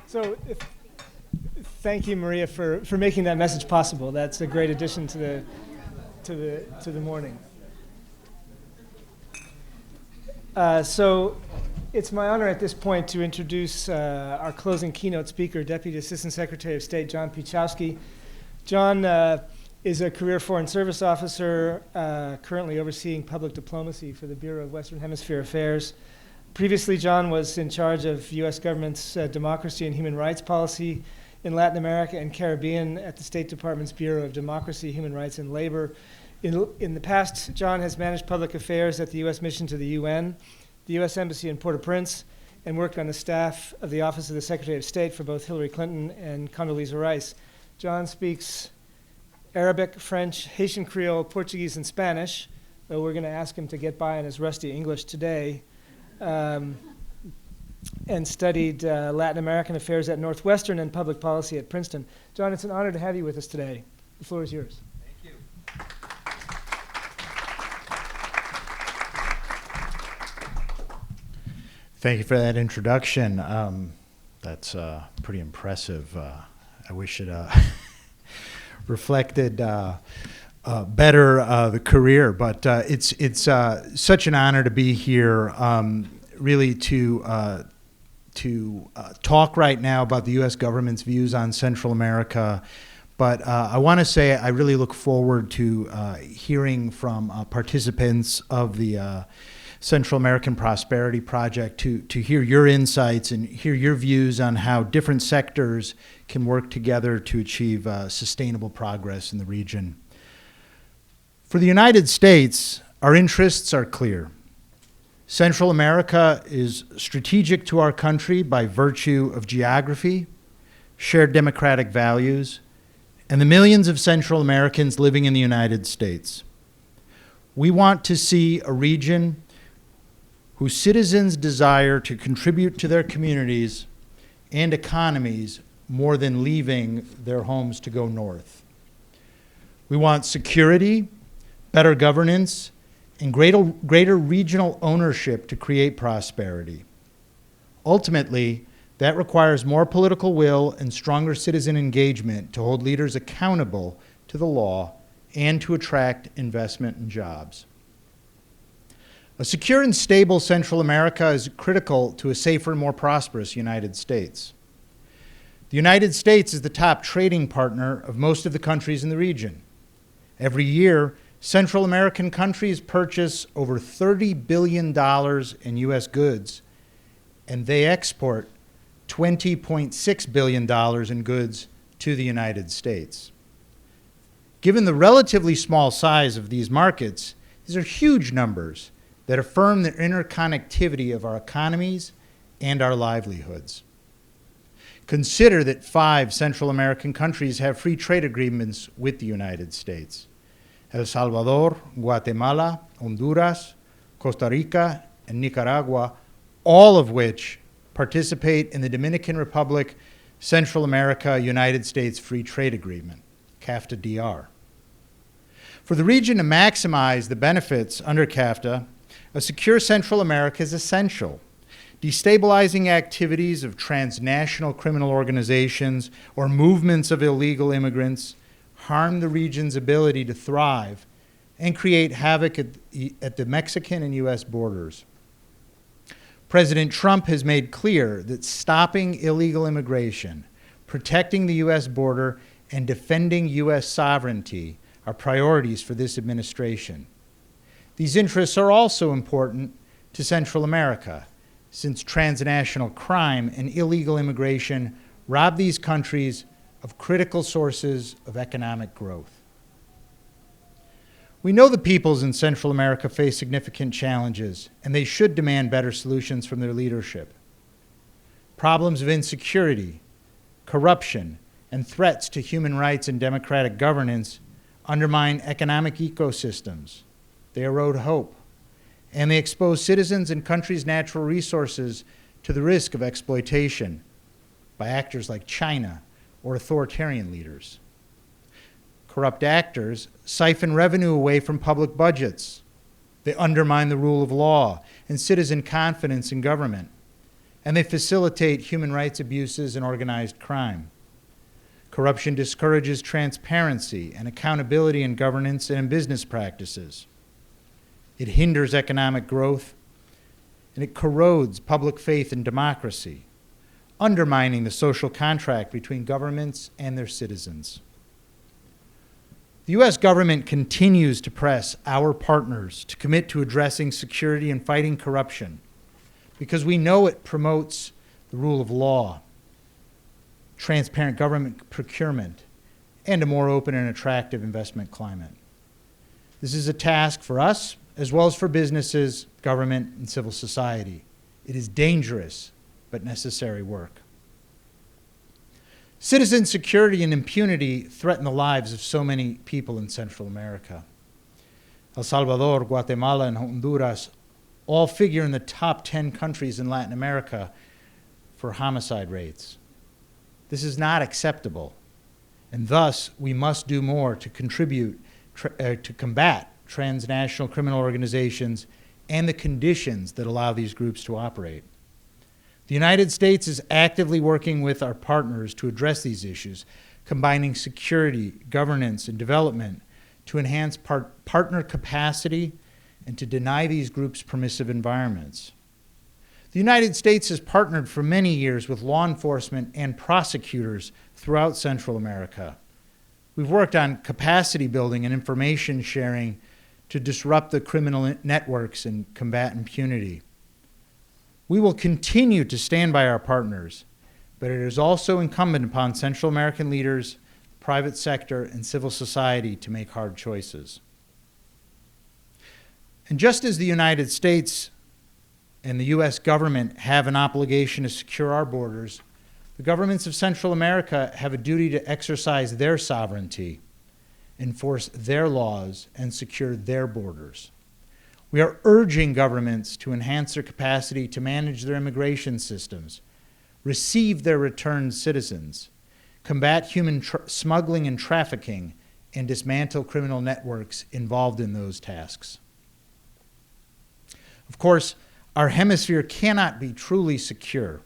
So, thank you, Maria, for making that message possible. That's a great addition to the morning. So, it's my honor at this point to introduce our closing keynote speaker, Deputy Assistant Secretary of State John Piechowski. John is a career Foreign Service officer currently overseeing public diplomacy for the Bureau of Western Hemisphere Affairs. Previously, John was in charge of U.S. government's democracy and human rights policy in Latin America and Caribbean at the State Department's Bureau of Democracy, Human Rights, and Labor. In the past, John has managed public affairs at the U.S. mission to the UN, the U.S. Embassy in Port-au-Prince, and worked on the staff of the Office of the Secretary of State for both Hillary Clinton and Condoleezza Rice. John speaks Arabic, French, Haitian Creole, Portuguese, and Spanish, though we're going to ask him to get by on his rusty English today, and studied Latin American affairs at Northwestern and public policy at Princeton. John, it's an honor to have you with us today. The floor is yours. Thank you. Thank you for that introduction. That's pretty impressive. I wish it reflected better the career, but it's such an honor to be here, really to talk right now about the U.S. government's views on Central America. But I want to say I really look forward to hearing from participants of the Central American Prosperity Project to hear your insights and hear your views on how different sectors can work together to achieve sustainable progress in the region. For the United States, our interests are clear. Central America is strategic to our country by virtue of geography, shared democratic values, and the millions of Central Americans living in the United States. We want to see a region whose citizens desire to contribute to their communities and economies more than leaving their homes to go north. We want security, better governance, and greater regional ownership to create prosperity. Ultimately, that requires more political will and stronger citizen engagement to hold leaders accountable to the law and to attract investment and jobs. A secure and stable Central America is critical to a safer and more prosperous United States. The United States is the top trading partner of most of the countries in the region. Every year, Central American countries purchase over $30 billion in U.S. goods, and they export $20.6 billion in goods to the United States. Given the relatively small size of these markets, these are huge numbers that affirm the interconnectivity of our economies and our livelihoods. Consider that 5 Central American countries have free trade agreements with the United States. El Salvador, Guatemala, Honduras, Costa Rica, and Nicaragua, all of which participate in the Dominican Republic, Central America, United States Free Trade Agreement, CAFTA-DR. For the region to maximize the benefits under CAFTA, a secure Central America is essential. Destabilizing activities of transnational criminal organizations or movements of illegal immigrants harm the region's ability to thrive and create havoc at the Mexican and U.S. borders. President Trump has made clear that stopping illegal immigration, protecting the U.S. border, and defending U.S. sovereignty are priorities for this administration. These interests are also important to Central America, since transnational crime and illegal immigration rob these countries of critical sources of economic growth. We know the peoples in Central America face significant challenges, and they should demand better solutions from their leadership. Problems of insecurity, corruption, and threats to human rights and democratic governance undermine economic ecosystems. They erode hope, and they expose citizens and countries' natural resources to the risk of exploitation by actors like China or authoritarian leaders. Corrupt actors siphon revenue away from public budgets. They undermine the rule of law and citizen confidence in government, and they facilitate human rights abuses and organized crime. Corruption discourages transparency and accountability in governance and in business practices. It hinders economic growth, and it corrodes public faith in democracy, undermining the social contract between governments and their citizens. The U.S. government continues to press our partners to commit to addressing security and fighting corruption because we know it promotes the rule of law, transparent government procurement, and a more open and attractive investment climate. This is a task for us as well as for businesses, government, and civil society. It is dangerous but necessary work. Citizen security and impunity threaten the lives of so many people in Central America. El Salvador, Guatemala, and Honduras all figure in the top 10 countries in Latin America for homicide rates. This is not acceptable, and thus we must do more to contribute to combat transnational criminal organizations and the conditions that allow these groups to operate. The United States is actively working with our partners to address these issues, combining security, governance, and development to enhance partner capacity and to deny these groups permissive environments. The United States has partnered for many years with law enforcement and prosecutors throughout Central America. We've worked on capacity building and information sharing to disrupt the criminal networks and combat impunity. We will continue to stand by our partners, but it is also incumbent upon Central American leaders, private sector, and civil society to make hard choices. And just as the United States and the U.S. government have an obligation to secure our borders, the governments of Central America have a duty to exercise their sovereignty, enforce their laws, and secure their borders. We are urging governments to enhance their capacity to manage their immigration systems, receive their returned citizens, combat human smuggling and trafficking, and dismantle criminal networks involved in those tasks. Of course, our hemisphere cannot be truly secure,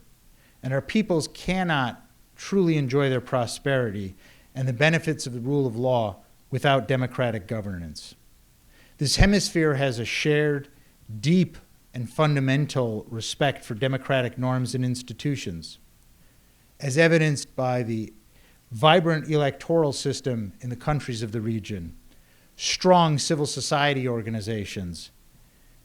and our peoples cannot truly enjoy their prosperity and the benefits of the rule of law without democratic governance. This hemisphere has a shared, deep, and fundamental respect for democratic norms and institutions, as evidenced by the vibrant electoral system in the countries of the region, strong civil society organizations,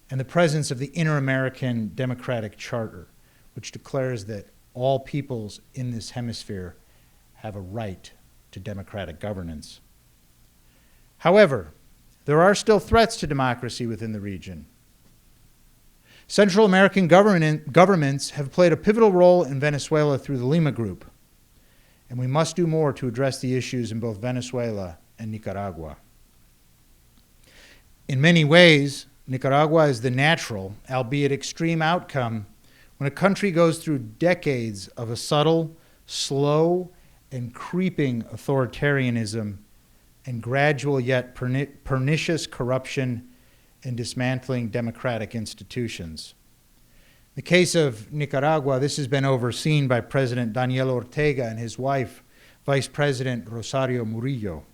and the presence of the Inter-American Democratic Charter, which declares that all peoples in this hemisphere have a right to democratic governance. However, there are still threats to democracy within the region. Central American governments have played a pivotal role in Venezuela through the Lima Group, and we must do more to address the issues in both Venezuela and Nicaragua. In many ways, Nicaragua is the natural, albeit extreme outcome when a country goes through decades of a subtle, slow, and creeping authoritarianism and gradual yet pernicious corruption and dismantling democratic institutions. In the case of Nicaragua, this has been overseen by President Daniel Ortega and his wife, Vice President Rosario Murillo.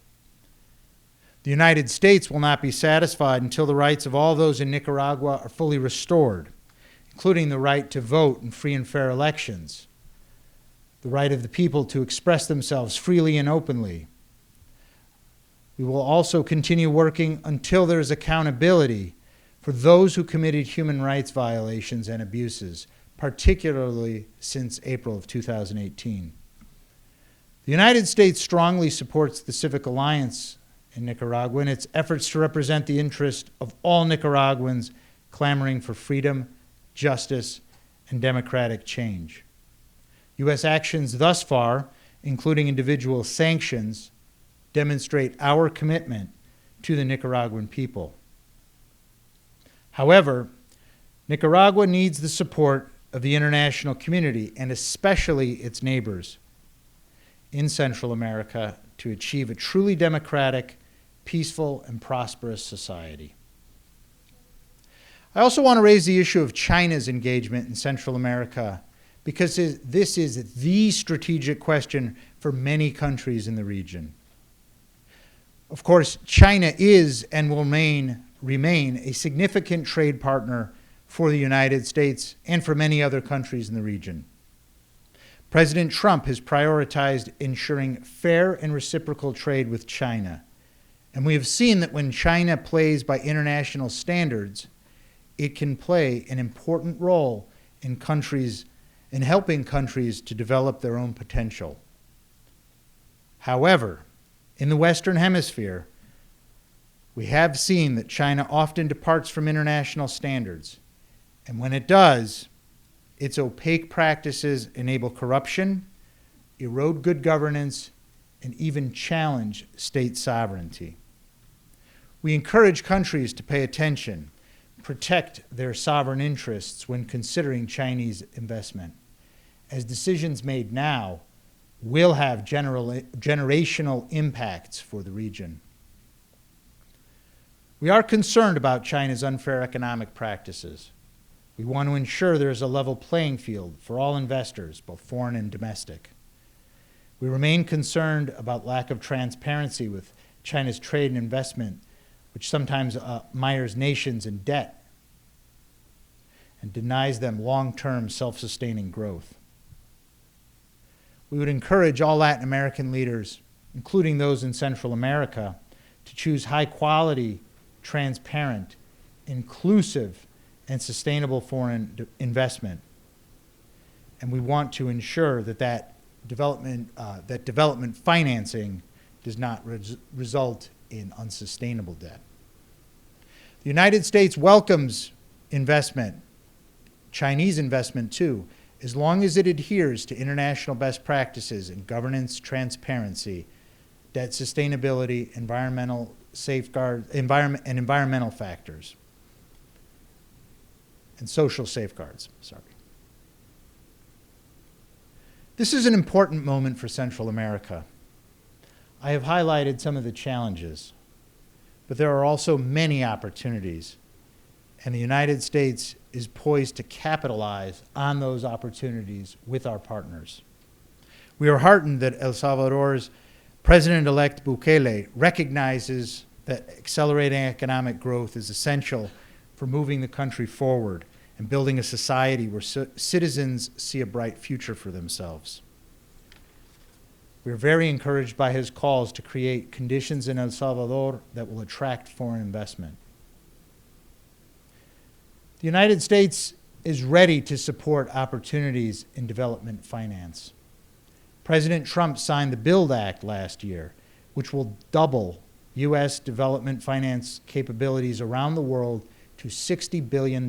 The United States will not be satisfied until the rights of all those in Nicaragua are fully restored, including the right to vote in free and fair elections, the right of the people to express themselves freely and openly. We will also continue working until there is accountability for those who committed human rights violations and abuses, particularly since April of 2018. The United States strongly supports the Civic Alliance in Nicaragua in its efforts to represent the interest of all Nicaraguans clamoring for freedom, justice, and democratic change. U.S. actions thus far, including individual sanctions, demonstrate our commitment to the Nicaraguan people. However, Nicaragua needs the support of the international community and especially its neighbors in Central America to achieve a truly democratic, peaceful, and prosperous society. I also want to raise the issue of China's engagement in Central America because this is the strategic question for many countries in the region. Of course, China is and will remain a significant trade partner for the United States and for many other countries in the region. President Trump has prioritized ensuring fair and reciprocal trade with China. And we have seen that when China plays by international standards, it can play an important role in helping countries to develop their own potential. However, in the Western Hemisphere, we have seen that China often departs from international standards. And when it does, its opaque practices enable corruption, erode good governance, and even challenge state sovereignty. We encourage countries to pay attention, protect their sovereign interests when considering Chinese investment, as decisions made now will have generational impacts for the region. We are concerned about China's unfair economic practices. We want to ensure there is a level playing field for all investors, both foreign and domestic. We remain concerned about lack of transparency with China's trade and investment, which sometimes mires nations in debt and denies them long-term self-sustaining growth. We would encourage all Latin American leaders, including those in Central America, to choose high-quality, transparent, inclusive, and sustainable foreign investment. And we want to ensure that development financing does not result in unsustainable debt. The United States welcomes investment, Chinese investment too, as long as it adheres to international best practices in governance, transparency, debt sustainability, environmental safeguards, environmental factors, and social safeguards. This is an important moment for Central America. I have highlighted some of the challenges, but there are also many opportunities, and the United States is poised to capitalize on those opportunities with our partners. We are heartened that El Salvador's President-elect Bukele recognizes that accelerating economic growth is essential for moving the country forward and building a society where citizens see a bright future for themselves. We are very encouraged by his calls to create conditions in El Salvador that will attract foreign investment. The United States is ready to support opportunities in development finance. President Trump signed the BUILD Act last year, which will double U.S. development finance capabilities around the world to $60 billion.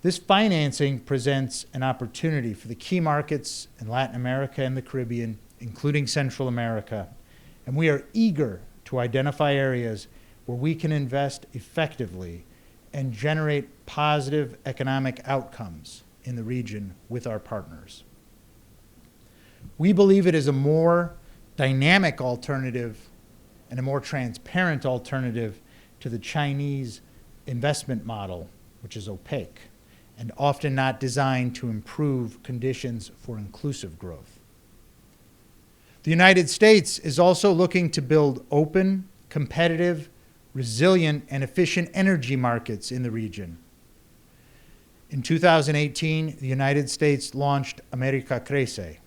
This financing presents an opportunity for the key markets in Latin America and the Caribbean, including Central America, and we are eager to identify areas where we can invest effectively and generate positive economic outcomes in the region with our partners. We believe it is a more dynamic alternative and a more transparent alternative to the Chinese investment model, which is opaque and often not designed to improve conditions for inclusive growth. The United States is also looking to build open, competitive, resilient, and efficient energy markets in the region. In 2018, the United States launched America Crece.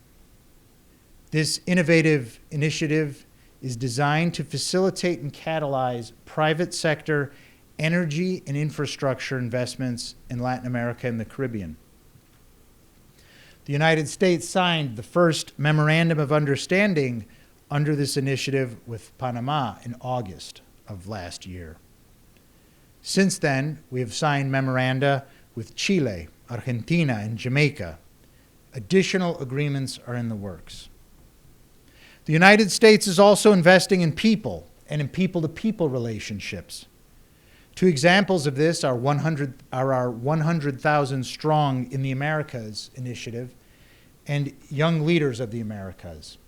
This innovative initiative is designed to facilitate and catalyze private sector energy and infrastructure investments in Latin America and the Caribbean. The United States signed the first memorandum of understanding under this initiative with Panama in August of last year. Since then, we have signed memoranda with Chile, Argentina, and Jamaica. Additional agreements are in the works. The United States is also investing in people and in people-to-people relationships. Two examples of this are our 100,000 Strong in the Americas initiative and Young Leaders of the Americas.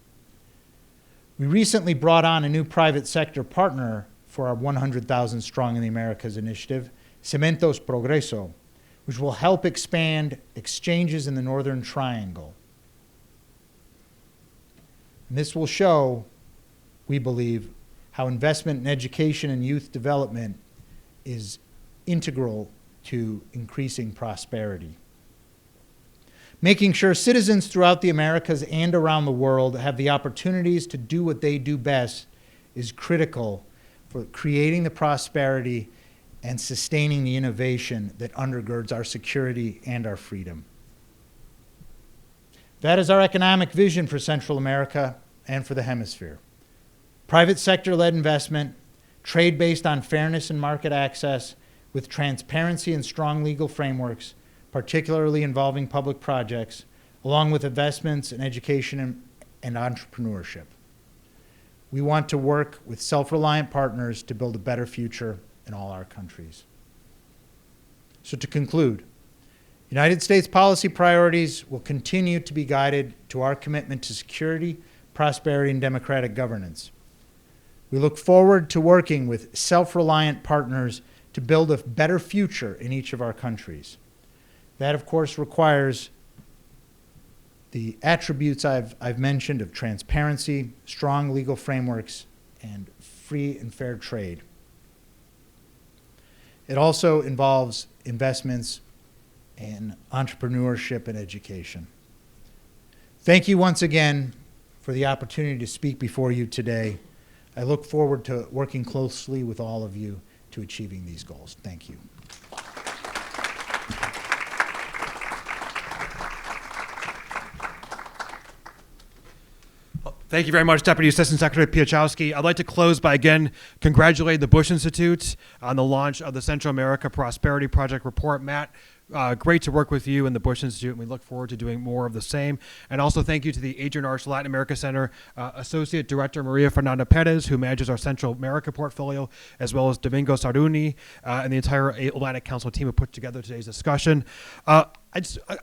We recently brought on a new private sector partner for our 100,000 Strong in the Americas initiative, Cementos Progreso, which will help expand exchanges in the Northern Triangle. And this will show, we believe, how investment in education and youth development is integral to increasing prosperity. Making sure citizens throughout the Americas and around the world have the opportunities to do what they do best is critical for creating the prosperity and sustaining the innovation that undergirds our security and our freedom. That is our economic vision for Central America and for the hemisphere. Private sector-led investment, trade based on fairness and market access, with transparency and strong legal frameworks, particularly involving public projects, along with investments in education and entrepreneurship. We want to work with self-reliant partners to build a better future in all our countries. So to conclude, United States policy priorities will continue to be guided to our commitment to security, prosperity, and democratic governance. We look forward to working with self-reliant partners to build a better future in each of our countries. That, of course, requires the attributes I've mentioned of transparency, strong legal frameworks, and free and fair trade. It also involves investments in entrepreneurship and education. Thank you once again for the opportunity to speak before you today. I look forward to working closely with all of you to achieving these goals. Thank you. Thank you very much, Deputy Assistant Secretary Piachowski. I'd like to close by again congratulating the Bush Institute on the launch of the Central America Prosperity Project report. Matt, great to work with you and the Bush Institute, and we look forward to doing more of the same. And also thank you to the Adrian Arch Latin America Center Associate Director Maria Fernanda Perez, who manages our Central America portfolio, as well as Domingo Saruni and the entire Atlantic Council team who put together today's discussion. I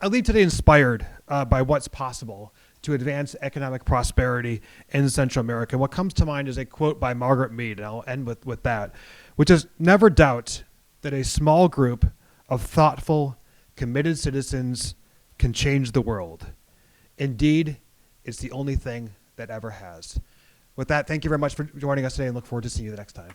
leave today inspired by what's possible to advance economic prosperity in Central America. What comes to mind is a quote by Margaret Mead, and I'll end with that, which is, "Never doubt that a small group of thoughtful, committed citizens can change the world. Indeed, it's the only thing that ever has." With that, thank you very much for joining us today and look forward to seeing you the next time.